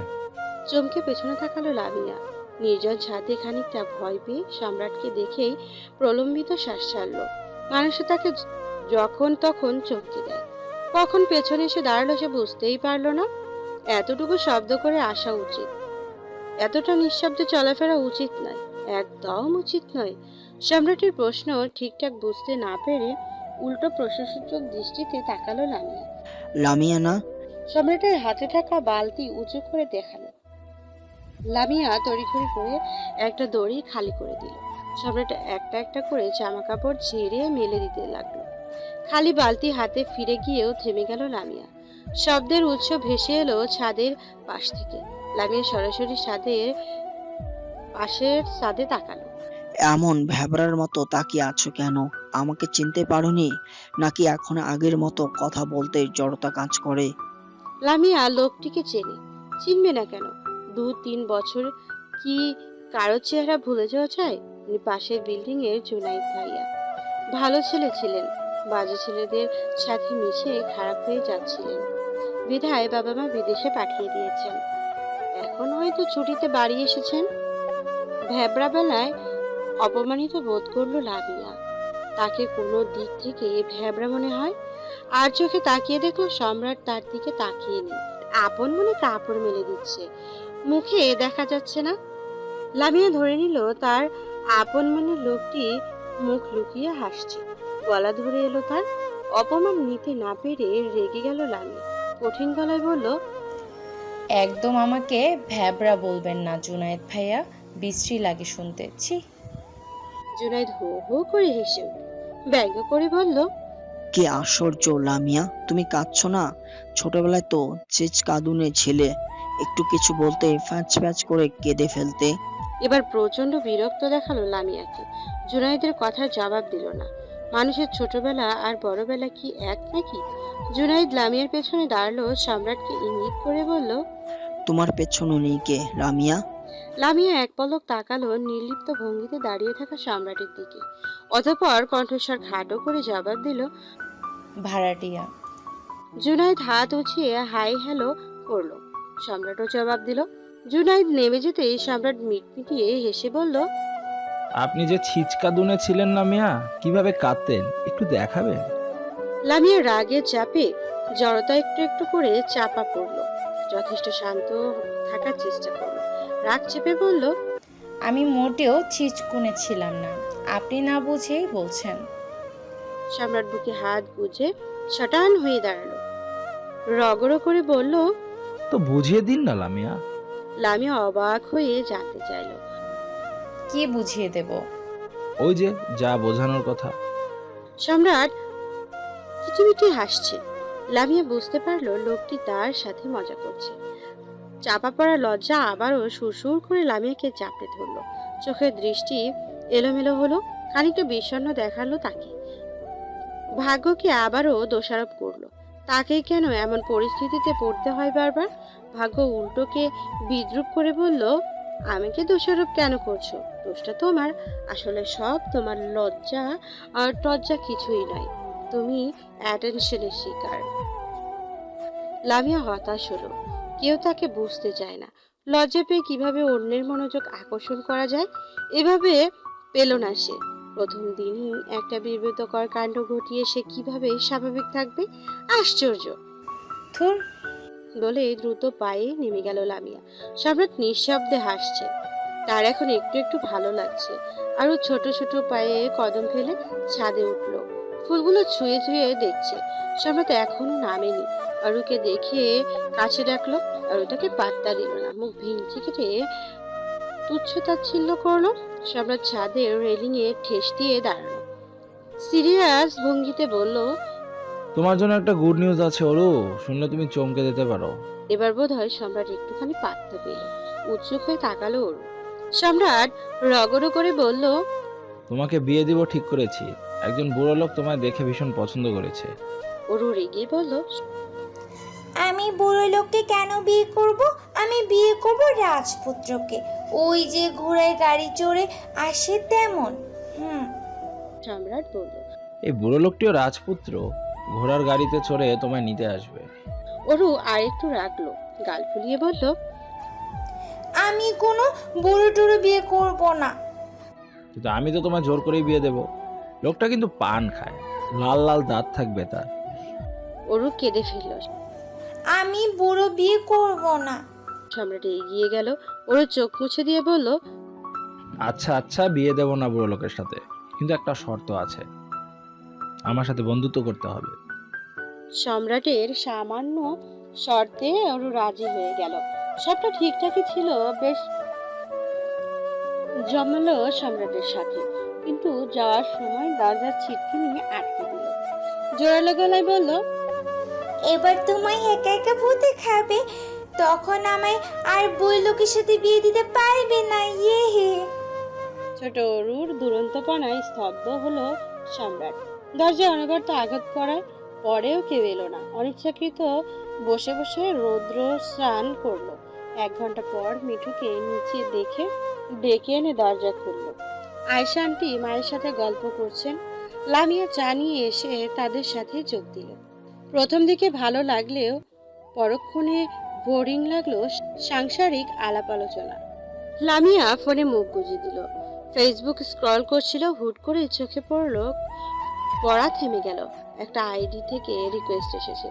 চমকে পেছনে তাকালো লামিয়া। নির্জন ছাদে খানিকটা ভয় পেয়ে সম্রাটকে দেখেই প্রলম্বিত শ্বাস ছাড়ল। মানুষ তাকে যখন তখন চমকে দেয়। কখন পেছনে এসে দাঁড়ালো সে বুঝতেই পারল না। এতটুকু শব্দ করে আসা উচিত, এতটা নিঃশব্দে চলাফেরা উচিত নয়, একদম উচিত নয়। সম্রাটের প্রশ্ন ঠিকঠাক বুঝতে না পেরে উল্টো প্রশ্নসূচক দৃষ্টিতে তাকালো লামিয়া। লামিয়া না? সম্রাটের হাতে থাকা বালতি উঁচু করে দেখালো। লামিয়া তড়িঘড়ি করে একটা দড়ি খালি করে দিল। সম্রাট একটা একটা করে জামা কাপড় ঝেড়ে মেলে দিতে লাগলো। খালি বালতি হাতে ফিরে গিয়েও থেমে গেল লামিয়া। শব্দের উৎস ভেসে এলো ছাদের পাশ থেকে। লামিয়া সরাসরি পাশের ছাদে তাকালো। এমন ভ্যাবরার মতো তাকিয়ে আছো কেন? আমাকে চিনতে পারোনি নাকি এখন আগের মতো কথা বলতে জড়তা কাজ করে? লামিয়া লোকটিকে চেনে, চিনবে না কেন? 2-3 বছর কি কারো চেহারা ভুলে যাওয়া যায়? উনি পাশের বিল্ডিং এর জুনাইদ ভাইয়া। ভালো ছেলে ছিলেন, বাজে ছেলেদের সাথে মিশে খারাপ হয়ে যাচ্ছিলেন বিধায় বাবা মা বিদেশে পাঠিয়ে দিয়েছেন। এখন হয়তো ছুটিতে বাড়ি এসেছেন। ভ্যাবরা বেলায় অপমানিত বোধ করলো লামিয়া। তাকে কোনো দিক থেকে ভ্যাবরা মনে হয়। আর চোখে তাকিয়ে দেখলো সম্রাট তার দিকে তাকিয়ে নেই, আপন মনে কাপড় মেলে দিচ্ছে, মুখে দেখা যাচ্ছে না। লামিয়া ধরে নিল তার আপন মনে লোকটি মুখ লুকিয়ে হাসছে। গলা ধরে এলো তার। অপমান নিতে না পেরে রেগে গেল লামিয়া। কঠিন গলায় বলল, একদম আমাকে ভ্যাবরা বলবেন না জুনায়েদ ভাইয়া, বিশ্রী লাগে শুনতে। ছি। জুনাইদ হো হো করে হেসে উঠল, ব্যঙ্গ করে বলল, কি আশ্চর্য লামিয়া, তুমি কাঁদছো না? ছোটবেলায় তো চেচ কাঁদুনে ছেলে, একটু কিছু বলতে ফ্যাচ ফ্যাচ করে কেঁদে ফেলতে। এবার প্রচন্ড বিরক্ত দেখালো লামিয়াকে। জুনাইদের কথার জবাব দিল না। মানুষের ছোটবেলা আর বড়বেলা কি এক নাকি? জুনাইদ লামিয়ার পেছনে দাঁড়ালো, সম্রাটকে ইঙ্গিত করে বলল, তোমার পেছনে নেই কে লামিয়া? লামিয়া এক পলক তাকালো নির্লিপ্ত ভঙ্গিতে দাঁড়িয়ে থাকা সম্রাটের দিকে, অতঃপর কণ্ঠস্বর খাটো করে জবাব দিল। ভাড়াটিয়া। জুনাইদ হাত উঠিয়ে হাই হ্যালো করলো। সম্রাটও জবাব দিল। জুনাইদ নেমে যেতেই সম্রাট মিটমিটিয়ে হেসে বলল, আপনি যে ছিচকা দুনে ছিলেন না মিয়া, কিভাবে কাঁদতেন একটু দেখাবেন? লামিয়া রাগের চাপে জড়তা একটু একটু করে চাপা পড়ল। যথেষ্ট শান্ত থাকার চেষ্টা করলো। রাগ চেপে বলল, আমি মোটেও ছিচকুনে ছিলাম না, আপনি না বুঝেই বলছেন। সম্রাট বুকে হাত গুজে শটান হয়ে দাঁড়ালো। রগড় করে বলল। তো বুঝিয়ে দিন না লামিয়া। লামিয়া অবাক হয়ে জানতে চাইল, কি বুঝিয়ে দেব? ওই যে যা বোঝানোর কথা। সম্রাট চিটিমিটি হাসছে। লামিয়া বুঝতে পারলো লোকটি তার সাথে মজা করছে। চাপা পড়া লজ্জা আবারও সুরসুর করে লামিয়াকে চাপড়ে ধরলো। চোখের দৃষ্টি এলোমেলো হলো, খানিকটা বিষণ্ণ দেখালো তাকে। ভাগ্যকে আবারও দোষারোপ করলো। তাকে কেন এমন পরিস্থিতিতে পড়তে হয় বারবার? ভাগ্য উল্টোকে বিদ্রুপ করে বলল, আমাকে দোষারোপ কেন করছো? দোষটা তোমার। আসলে সব তোমার লজ্জা আর টজ্জা কিছুই নয়। তুমি অ্যাটেনশনের শিকার। লামিয়া হতাশ হলো। কেউ তাকে বুঝতে চায় না। লজ্জা পেয়ে কিভাবে অন্যের মনোযোগ আকর্ষণ করা যায় এভাবে পেল না সে। প্রথম দিনই একটা বিব্রতকর কাণ্ড ঘটিয়ে সে কিভাবে স্বাভাবিক থাকবে? আশ্চর্য! থুর। বলে দ্রুত পায়ে নেমে গেল লামিয়া। সম্রাট নিঃশব্দে হাসছে। তার এখন একটু একটু ভালো লাগছে। আরো ছোট ছোট পায়ে কদম ফেলে ছাদে উঠলো। ফুলগুলো ছুঁয়ে ছুঁয়ে দেখছে। সম্রাট এখনো নামেনি। আরুকে দেখে কাছে ডাকলো। আরু তাকে পাত্তা দিল না, মুখ ভেঙচি কেটে তুচ্ছ-তাচ্ছিল্য করলো। সম্রাট ছাদের রেলিং এ ঠেস দিয়ে দাঁড়ালো। সিরিয়াস ভঙ্গিতে বলল, তোমার জন্য একটা গুড নিউজ আছে ওরু, শুনলে তুমি চমকে যেতে পারো। এবার বোধহয় সম্রাট একটুখানি পাত্তা পেল। উৎসুক হয়ে তাকালো ওর। সম্রাট রগড় করে বলল, তোমাকে বিয়ে দিব ঠিক করেছি। একজন বুড়ো লোক তোমায় দেখে ভীষণ পছন্দ করেছে। ওরু রেগে বলল, আমি বুড়ো লোককে কেন বিয়ে করব? আমি বিয়ে করব রাজপুত্রকে, ওই যে ঘোড়ায় গাড়ি চড়ে আসে তেমন। সম্রাট বলল। এই বুড়ো লোকটিও রাজপুত্র, ঘোড়ার গাড়িতে চড়ে তোমায় নিতে আসবে। ওরু আরেকটু রাখলো, গাল ফুলিয়ে বলল, আমি কোনো বুড়ো টুড়ো বিয়ে করব না। কিন্তু আমি তো তোমায় জোর করেই বিয়ে দেব। লোকটা কিন্তু পান খায়, লাল লাল দাঁত থাকবে তার। ওরু কেঁদে ফেলল। আমি বুড়ো বিয়ে করব না। সম্রাট এগিয়ে গেল। ওরু চোখ মুছে দিয়ে বলল, আচ্ছা আচ্ছা, বিয়ে দেব না বুড়ো লোকের সাথে, কিন্তু একটা শর্ত আছে, আমার সাথে বন্ধুত্ব করতে হবে। সম্রাটের সামান্য শর্তে ওরু রাজি হয়ে গেল। সবটা ঠিকঠাকই ছিল, বেশ জমালো সম্রাটের সাথে। কিন্তু যাওয়ার সময় দরজার ছিটকে নিয়ে আটকে দিল। জোরালো গলায় বলল, এবার তোমায় একা একা ভূতে খাবে, তখন আমায় আর বুড়ো লোকের সাথে বিয়ে দিতে পারবে না। ইয়ে হে। ছোট অরুর দুরন্তপনায় স্তব্ধ হলো সম্রাট। দরজা অনবরত আঘাত করায় পরেও কেউ এলো না। অনিচ্ছাকৃত বসে বসে রৌদ্র স্নান করলো। 1 ঘন্টা পর মিঠুকে নিচে দেখে ডেকে এনে দরজা খুললো। আয়শা আন্টি মায়ের সাথে গল্প করছেন। লামিয়া চা নিয়ে এসে তাদের সাথে যোগ দিল। প্রথম দিকে ভালো লাগলেও পরক্ষণে বোরিং লাগলো সাংসারিক আলাপ আলোচনা। লামিয়া ফোনে মুখ গুজে দিল। ফেসবুক স্ক্রল করছিল, হুট করে চোখে পড়া থেমে গেল। একটা আইডি থেকে রিকোয়েস্ট এসেছে।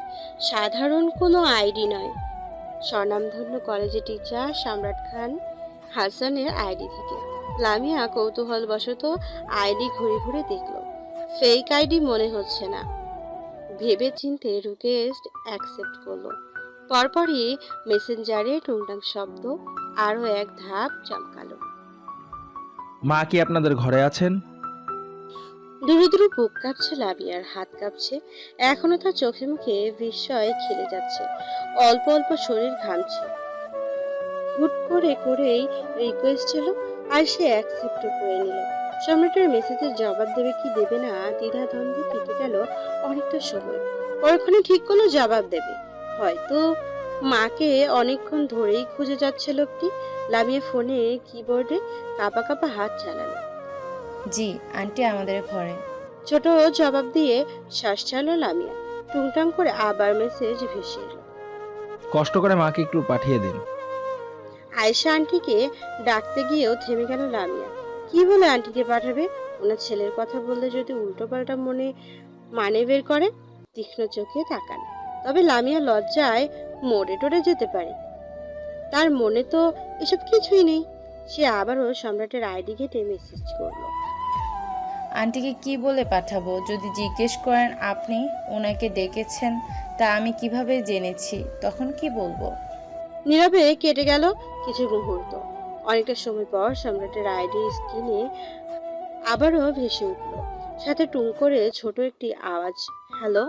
সাধারণ কোনো আইডি নয়, স্বনামধন্য কলেজের টিচার সম্রাট খান হাসানের আইডি থেকে। লামিয়া কৌতূহলবশত আইডি ঘুরে ঘুরে দেখলো। ফেক আইডি মনে হচ্ছে না, ভেবে চিন্তে রিকোয়েস্ট অ্যাকসেপ্ট করলো। পরপরই মেসেঞ্জারে টুংটাং শব্দ, আরও এক ধাপ চমকালো। মা কি আপনাদের ঘরে আছেন? দূরে দূরে বুক কাঁপছে, লামিয়ার হাত কাঁপছে। এখনো তার চোখে মুখে বিস্ময় খেলে যাচ্ছে, অল্প অল্প শরীর ঘামছে। হুট করেই রিকোয়েস্ট ছিল, আর সে অ্যাকসেপ্ট করে নিল। সম্রাটের মেসেজের জবাব দেবে কি দেবে না দ্বিধাদ্বন্দ্বে কেটে গেল অনেকটা সময়। পরক্ষণে ঠিক করলো জবাব দেবে। হয়তো মাকে অনেকক্ষণ ধরেই খুঁজে যাচ্ছে লোকটি। লামিয়া ফোনে কিবোর্ডে কাঁপা কাঁপা হাত চালালো। জি আন্টি আমাদের ঘরে। ছোট জবাব দিয়ে শ্বাস ছাড়লো লামিয়া। টুংটাং করে আবার মেসেজ ভেসে এলো। কষ্ট করে মাকে একটু পাঠিয়ে দিন। আয়েশা আন্টিকে ডাকতে গিয়েও থেমে গেল লামিয়া। কি বলে আন্টিকে পাঠাবে? ওনার ছেলের কথা বললে যদি উল্টো পাল্টা মানে বের করে। তীক্ষ্ণ চোখে তাকান। তবে লামিয়া লজ্জায় মরে টরে যেতে পারে। তার মনে তো এসব কিছুই নেই। সে আবারও সম্রাটের আইডি ঘেটে মেসেজ করলো। আন্টিকে কি বলে পাঠাবো? যদি জিজ্ঞেস করেন আপনি ওনাকে ডেকেছেন তা আমি কিভাবে জেনেছি, তখন কি বলবো? নীরবে কেটে গেল কিছু মুহূর্ত। অনেকটা সময় পর সম্রাটের আইডি স্ক্রিনে আবারও ভেসে উঠল, সাথে টুং করে ছোট একটি আওয়াজ, হ্যালো।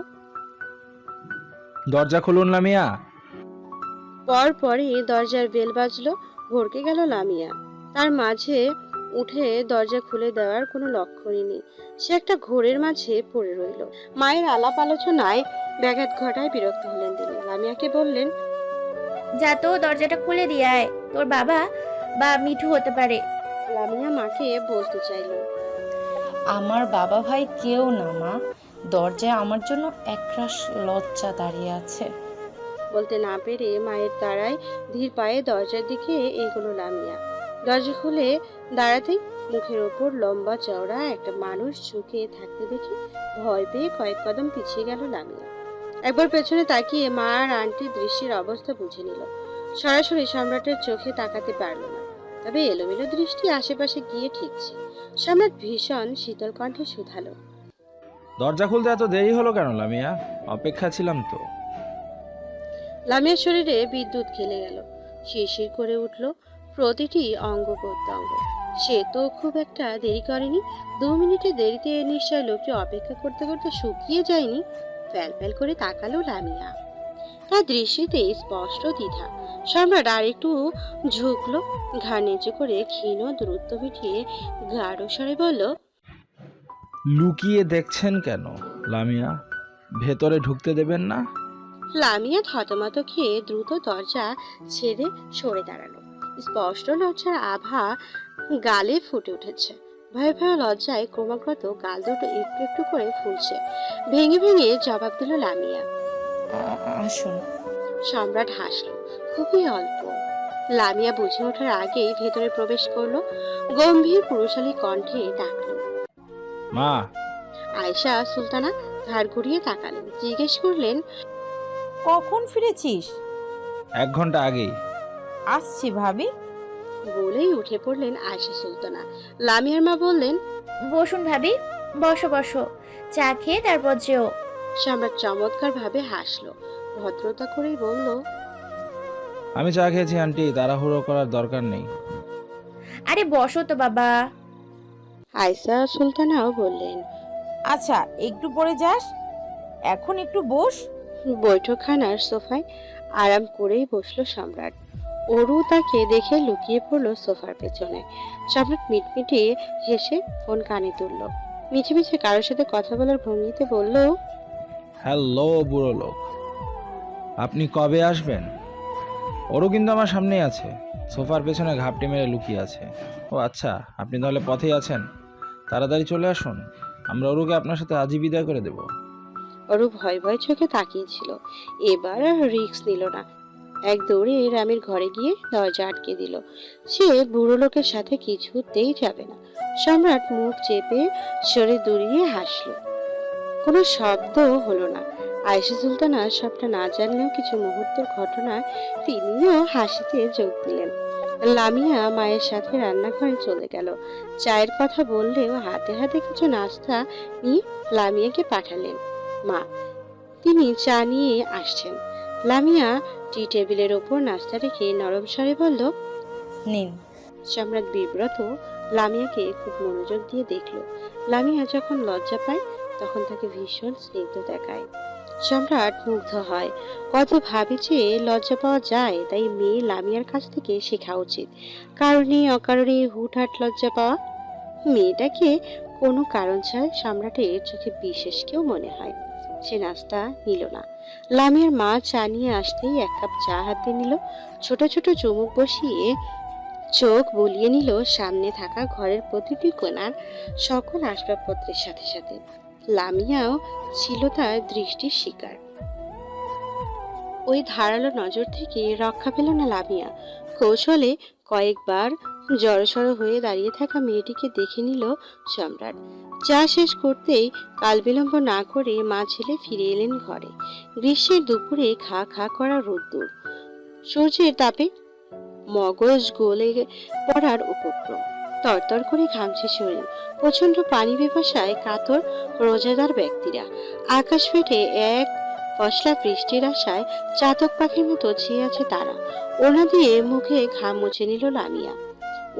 দরজা খুলুন লামিয়া। পরপরই দরজার বেল বাজলো। ভড়কে গেল লামিয়া। তার মাঝে উঠে দরজা খুলে দেওয়ার কোনো লক্ষণই নেই। সে একটা ঘোরের মাঝে পড়ে রইল। মায়ের আলাপ আলোচনায় ব্যাঘাত ঘটায় বিরক্ত হলেন তিনি। লামিয়াকে বললেন, যা তো দরজাটা খুলে দিয়ে আয়, তোর বাবা বা মিঠু হতে পারে। লামিয়া মাকে বলতে চাইল, আমার বাবা ভাই কেউ না মা, দরজায় আমার জন্য একরাশ লজ্জা দাঁড়িয়ে আছে। বলতে না পেরে মায়ের তাড়ায় ধীর পায়ে দরজার দিকে এগোলো লামিয়া। দরজা খুলে দাঁড়াতেই মুখের ওপর লম্বা চওড়া একটা মানুষ ঝুঁকে থাকতে দেখে ভয় পেয়ে কয়েক কদম পিছিয়ে গেল লামিয়া। একবার পেছনে তাকিয়ে মা আর আন্টির দৃশ্যের অবস্থা বুঝে নিল। সরাসরি সম্রাটের চোখে তাকাতে পারল না, তবে এলোমেলো দৃষ্টি আশেপাশে গিয়ে ঠেকছে। সম্রাট ভীষণ শীতল কণ্ঠে শুধালো, দরজা খুলতে এত দেরি হলো কেন লামিয়া? অপেক্ষা ছিলাম তো। লামিয়ার শরীরে বিদ্যুৎ খেলে গেল। শিরশির করে উঠল প্রতিটি অঙ্গ প্রত্যঙ্গ। সে তো খুব একটা দেরি করেনি। 2 মিনিটের দেরিতে নিশ্চয় লোকটি অপেক্ষা করতে করতে শুকিয়ে যায়নি। ফ্যাল ফ্যাল করে তাকালো লামিয়া। তার দৃষ্টিতে স্পষ্ট দ্বিধা। সম্রাট আর একটু ঝুঁকলো, ঘাড় নিচু করে ক্ষীণ দূরত্ব মিটিয়ে গাঢ় স্বরে বলল, লুকিয়ে দেখছেন কেন লামিয়া? ভেতরে ঢুকতে দেবেন না? লামিয়া থতমত খেয়ে দ্রুত দরজা ছেড়ে সরে দাঁড়ালো। স্পষ্ট লজ্জার আভা গালে ফুটে উঠেছে। ভয়ে ভয়ে লজ্জায় ক্রমাগত গাল দুটো একটু একটু করে ফুলছে। ভেঙে ভেঙে জবাব দিল লামিয়া, আসুন। সম্রাট হাসল, খুবই অল্প। লামিয়া বুঝে ওঠার আগেই ভেতরে প্রবেশ করলো। গম্ভীর পুরুষালী কণ্ঠে ডাকলো, মা। আয়েশা সুলতানা ঘাড় ঘুরিয়ে তাকালেন, জিজ্ঞেস করলেন, কখন ফিরেছিস? 1 ঘন্টা আগেই। আসছি ভাবি। বলেই উঠে পড়লেন আয়েশা সুলতানা। লামিয়ার মা বললেন, বসুন ভাবি, বসো বসো, চা খেয়ে তারপর যেও। সম্রাট চমৎকার ভাবে হাসলো, ভদ্রতা করেই বলল, আমি চা খেয়েছি আন্টি, তাড়াহুড়ো করার দরকার নেই। আরে বসো তো বাবা। আয়েশা সুলতানাও বললেন। আচ্ছা একটু পরে যাস, এখন একটু বস। বৈঠকখানার সোফায় আরাম করেই বসলো সম্রাট। অরু তাকে দেখে লুকিয়ে পড়লো সোফার পেছনে। সম্রাট মিটমিটিয়ে হেসে ফোন কানে তুলল। মিছে মিছে কারোর সাথে কথা বলার ভঙ্গিতে বলল, হ্যালো বুড়ো লোক, আপনি কবে আসবেন? ওরও কিন্তু আমার সামনেই আছে, সোফার পেছনে ঘাপটি মেরে লুকিয়ে আছে। ও আচ্ছা, আপনি তাহলে পথেই আছেন, তাড়াতাড়ি চলে আসুন, আমরা ওরুকে আপনার সাথে আজই বিদায় করে দেব। অরু ভয় ভয় চোখে তাকিয়েছিল। এবার আর রিস্ক নিল না। এক দৌড়ে রামের ঘরে গিয়ে দরজা আটকে দিল। সে বুড়ো লোকের সাথে কিছুতেই যাবে না। সম্রাট মুখ চেপে সরে দূরিয়ে হাসল। কোনো শব্দ হলো না। আয়েশা সুলতানা সবটা না জানলেও কিছু মুহূর্তের ঘটনা তিনিও হাসিতে যোগ দিলেন। লামিয়া মায়ের সাথে রান্নাঘরে চলে গেল। চায়ের কথা বললেও হাতে হাতে কিছু নাস্তা নিয়ে লামিয়াকে পাঠালেন মা। তিনি চা নিয়ে আসছেন। লামিয়া টি টেবিলের ওপর নাস্তা রেখে নরম স্বরে বলল, নিন। সম্রাট বিব্রত লামিয়াকে খুব মনোযোগ দিয়ে দেখল। লামিয়া যখন লজ্জা পায় তখন তাকে ভীষণ স্নিগ্ধ দেখায়। সম্রাট মুগ্ধ হয়। কত ভাবি যে লজ্জা পাওয়া যায়, তাই মেয়ে লামিয়ার কাছ থেকে শেখা উচিত। কারণে অকারণে হুটহাট লজ্জা পাওয়া। মেয়েটাকে কোনো কারণ ছাড়া সম্রাটের চোখে বিশেষ কেউ মনে হয়। সে নাস্তা নিল না। লামিয়ার মা চা নিয়ে আসতেই এক কাপ চা হাতে নিল, ছোট ছোট চুমুক বসিয়ে চোখ বুলিয়ে নিল সামনে থাকা ঘরের প্রতিটি কোণার সকল আসবাবপত্রের সাথে সাথে। লামিয়াও ছিল তার দৃষ্টির শিকার। ওই ধারালো নজর থেকে রক্ষা পেল না লামিয়া। কৌশলে কয়েকবার জড়সড় হয়ে দাঁড়িয়ে থাকা মেয়েটিকে দেখে নিল সম্রাট। চা শেষ করতেই কাল বিলম্ব না করে মা ছেলে ফিরে এলেন ঘরে। গ্রীষ্মের দুপুরে খা খা করা রোদ্দুর, সূর্যের তাপে মগজ গলে পড়ার উপক্রম। তরতর করে ঘামছে শরীর। প্রচন্ড পানি পিপাসায় কাতর রোজাদার ব্যক্তিরা। আকাশ ফেটে এক ফসলা বৃষ্টির আশায় চাতক পাখির মতো চেয়ে আছে তারা। ওনা দিয়ে মুখে ঘাম মুছে নিল লামিয়া।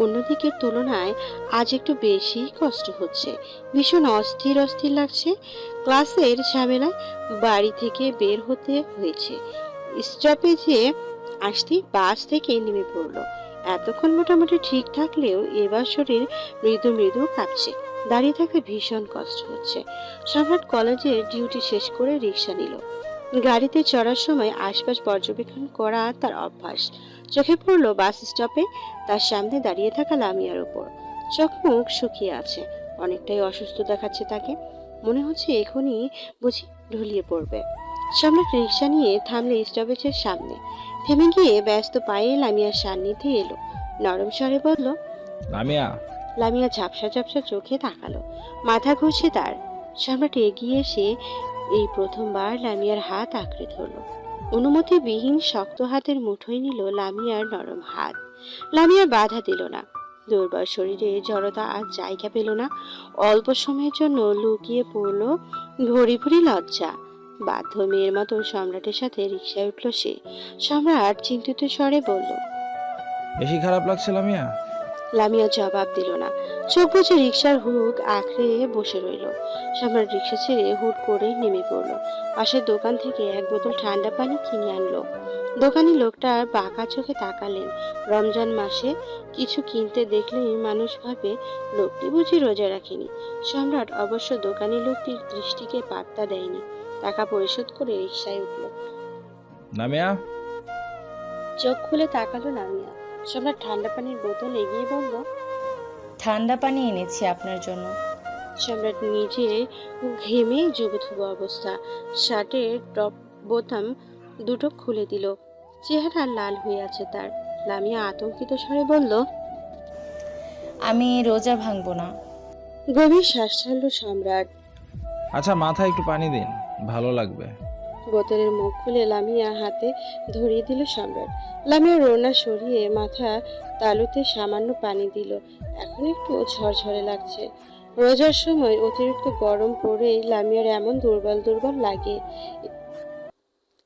অন্যদিকের তুলনায় আজ একটু বেশি কষ্ট হচ্ছে। ভীষণ অস্থির অস্থির লাগছে। ক্লাসের ঝামেলায় বাড়ি থেকে বের হতে হয়েছে। স্টপেজে আসতেই বাস থেকে নেমে পড়লো। এতক্ষণ মোটামুটি ঠিক থাকলেও এবার শরীর মৃদু মৃদু কাঁপছে। দাঁড়িয়ে থাকতে ভীষণ কষ্ট হচ্ছে। সম্রাট কলেজের ডিউটি শেষ করে রিক্সা নিল। গাড়িতে চড়ার সময় আশপাশ পর্যবেক্ষণ করা তার অভ্যাস। চোখে পড়লো বাস স্টপে তার সামনে দাঁড়িয়ে থাকা লামিয়ার উপর। চোখ মুখ শুকিয়ে আছে, অনেকটাই অসুস্থ দেখাচ্ছে তাকে। মনে হচ্ছে এখনই বুঝি ঢুলিয়ে পড়বে। সম্রাট রিক্সা নিয়ে থামলে স্টপেজের সামনে। থেমে গিয়ে ব্যস্ত পায়ে লামিয়ার সান্নিধ্যে এলো। নরম স্বরে বলল, লামিয়া। লামিয়া ঝাপসা ঝাপসা চোখে তাকালো। মাথা ঘুরছে তার। সম্রাট এগিয়ে এসে এই প্রথমবার লামিয়ার হাত আঁকড়ে ধরল। অনুমতিবিহীন শক্ত হাতের মুঠোয় নিল লামিয়ার নরম হাত। লামিয়া বাধা দিল না। দুর্বল শরীরে জড়তা আর জায়গা পেল না। অল্প সময়ের জন্য লুকিয়ে পড়ল ভরি ভরি লজ্জা। বাধ্য মেয়ের মতো সম্রাটের সাথে রিকশায় উঠল সে। সম্রাট চিন্তিত স্বরে বলল, বেশি খারাপ লাগছে লামিয়া? লামিয়া জবাব দিল না। চোখ বুজে রিকশার হুক আঁকড়ে বসে রইল। সম্রাট রিকশা ছেড়ে হুট করে নেমে পড়ল। পাশের দোকান থেকে এক বোতল ঠান্ডা পানি কিনে আনলো। দোকানি লোকটা বাঁকা চোখে তাকালেন। রমজান মাসে কিছু কিনতে দেখলেই মানুষ ভাবে লোকটি বুঝি রোজা রাখেনি। সম্রাট অবশ্য দোকানি লোকটির দৃষ্টিকে পাত্তা দেয়নি। টাকা পরিশোধ করে রিকশায় উঠল। লামিয়া। চোখ খুলে তাকালো লামিয়া। সম্রাট ঠান্ডা পানির বোতল এগিয়ে বলল, ঠান্ডা পানি এনেছি আপনার জন্য। সম্রাট নিজে ঘেমে জুবুথুবু অবস্থা। শার্টের টপ বোতাম দুটো খুলে দিল। চেহারা লাল হয়ে আছে তার। লামিয়া আতঙ্কিত স্বরে বলল, আমি রোজা ভাঙবো না। গভীর শ্বাস ছাড়ল সম্রাট। আচ্ছা, মাথায় একটু পানি দিন, ভালো লাগবে। বোতলের মুখ খুলে লামিয়া হাতে ধরিয়ে দিল সম্রাট। লামিয়া রোনা সরিয়ে মাথা তালুতে সামান্য পানি দিল। এখন একটু ঝরঝরে লাগছে। রোজার সময় অতিরিক্ত গরম পড়ে লামিয়ার এমন দুর্বল দুর্বল লাগে।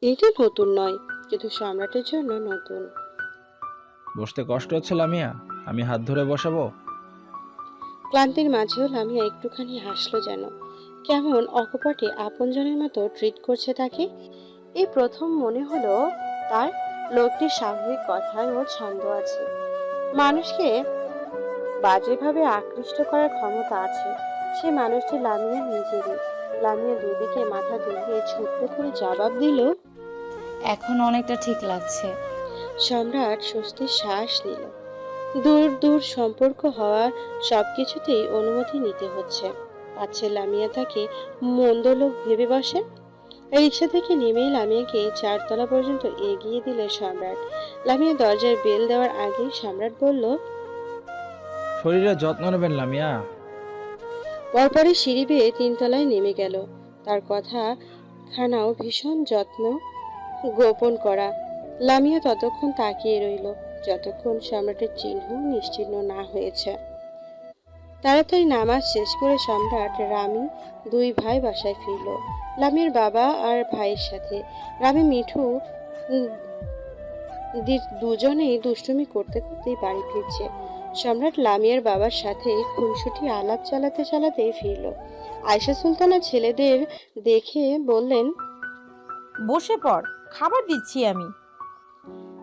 এটা নতুন নয়, কিন্তু সম্রাটের জন্য নতুন। বসতে কষ্ট হচ্ছে লামিয়া? আমি হাত ধরে বসাবো? ক্লান্তির মাঝেও লামিয়া একটুখানি হাসলো যেন। কেমন অকপটে আপনজনের মতো ট্রিট করছে তাকে। এই প্রথম মনে হলো তার লোকটির স্বাভাবিক কথায় ও ছন্দ আছে। মানুষকে বাজেভাবে আকৃষ্ট করার ক্ষমতা আছে। সে মানুষটি লামিয়া নিজেরই। লামিয়া দুদিকে মাথা দুলিয়ে ছোট্ট করে জবাব দিল, এখন অনেকটা ঠিক লাগছে। সম্রাট স্বস্তির শ্বাস নিল। দূর দূর সম্পর্ক হওয়ার সবকিছুতেই অনুমতি নিতে হচ্ছে। পাচ্ছে লামিয়া তাকে মন্দ লোক ভেবে বসে। রিক্সা থেকে নেমে লামিয়াকে 4 তলা পর্যন্ত এগিয়ে দিল সম্রাট। লামিয়া দরজার বেল দেওয়ার আগেই সম্রাট বলল, শরীরের যত্ন নেবেন লামিয়া। পরপরই সিঁড়ি বেয়ে 3 তলায় নেমে গেল। তার কথা খানাও ভীষণ যত্ন গোপন করা। লামিয়া ততক্ষণ তাকিয়ে রইল যতক্ষণ সম্রাটের চিহ্ন নিশ্চিহ্ন না হয়েছে। তাড়াতাড়ি নামাজ শেষ করে সম্রাট রামি 2 ভাই বাসায় ফিরল। লামিয়ার বাবা আর ভাইয়ের সাথে। রামি মিঠু দুজনেই দুষ্টুমি করতে করতেই বাড়ি ফিরছে। সম্রাট লামিয়ার বাবার সাথে খুনসুটি আলাপ চালাতে চালাতে ফিরল। আয়েশা সুলতানা ছেলেদের দেখে বললেন, বসে পড়, খাবার দিচ্ছি আমি।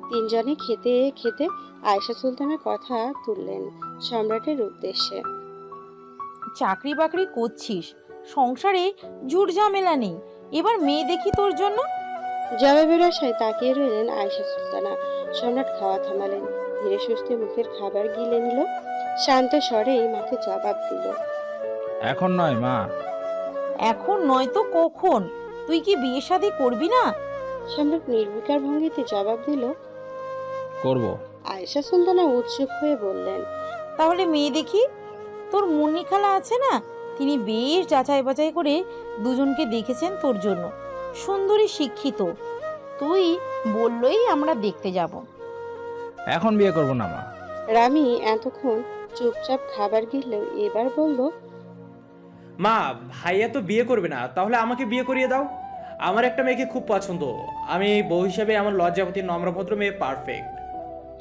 3 জনে খেতে খেতে আয়েশা সুলতানার কথা তুললেন সম্রাটের উদ্দেশ্যে। চাকরি বাকরি করছিস, সংসারে ঝুট ঝামেলা নেই, এবার মেয়ে দেখি তোর জন্য। জবাবের আশায় তাকিয়ে রইলেন আয়েশা সুলতানা। সম্রাট খাওয়া থামালেন, ধীরে সুস্থে মুখের খাবার গিলে নিল, শান্ত স্বরেই মাকে জবাব দিল। এখন নয় মা। এখন নয় তো কখন? তুই কি বিয়ে শাদী করবি না? সম্রাট নির্বিকার ভঙ্গিতে জবাব দিল। করব। আয়েশা সুলতানা উৎসুক হয়ে বললেন, তাহলে মেয়ে দেখি। তোর মুন্নি খালা আছে না, তিনি বেশ যাচাই বাছাই করে দুজনকে দেখেছেন তোর জন্য। সুন্দরী, শিক্ষিত। তুই বললেই আমরা দেখতে যাব। এখন বিয়ে করব না মা। রামি এতক্ষণ চুপচাপ খাবার গিললেও এবার বলল, মা, ভাইয়া তো বিয়ে করবে না, তাহলে আমাকে বিয়ে করিয়ে দাও। আমার একটা মেয়েকে খুব পছন্দ। আমি বউ হিসেবে আমার লজ্জাবতী নম্রভদ্র মেয়ে পারফেক্ট।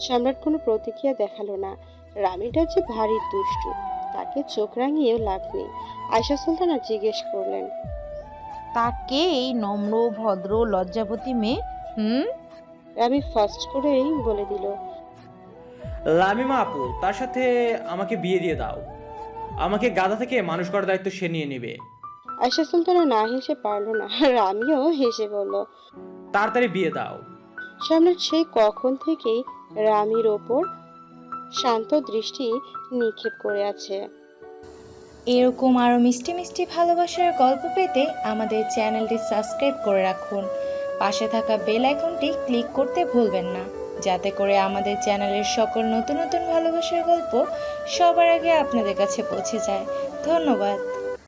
সম্রাট কোনো প্রতিক্রিয়া দেখালো না। রামিটা যে ভারী দুষ্টু, তাকে চোখ রাঙিয়েও লাভ নেই। আয়েশা সুলতানা জিজ্ঞেস করলেন, তাকে এই নম্র, ভদ্র, লজ্জাবতী মেয়ে? রামি ফার্স্ট করেই বলে দিল, লামিমা আপু, তার সাথে আমাকে বিয়ে দিয়ে দাও। আমাকে গাধা থেকে মানুষ করার দায়িত্ব সে নিয়ে নেবে। আয়েশা সুলতানা না হেসে পারল না। রামিও হেসে বলল। তাড়াতাড়ি বিয়ে দাও। সম্রাট সেই কখন থেকেই রামির ওপর শান্ত দৃষ্টি নিক্ষেপ করে আছে। এরকম আরও মিষ্টি মিষ্টি ভালোবাসার গল্প পেতে আমাদের চ্যানেলটি সাবস্ক্রাইব করে রাখুন। পাশে থাকা বেল আইকনটি ক্লিক করতে ভুলবেন না, যাতে করে আমাদের চ্যানেলের সকল নতুন নতুন ভালোবাসার গল্প সবার আগে আপনাদের কাছে পৌঁছে যায়। ধন্যবাদ।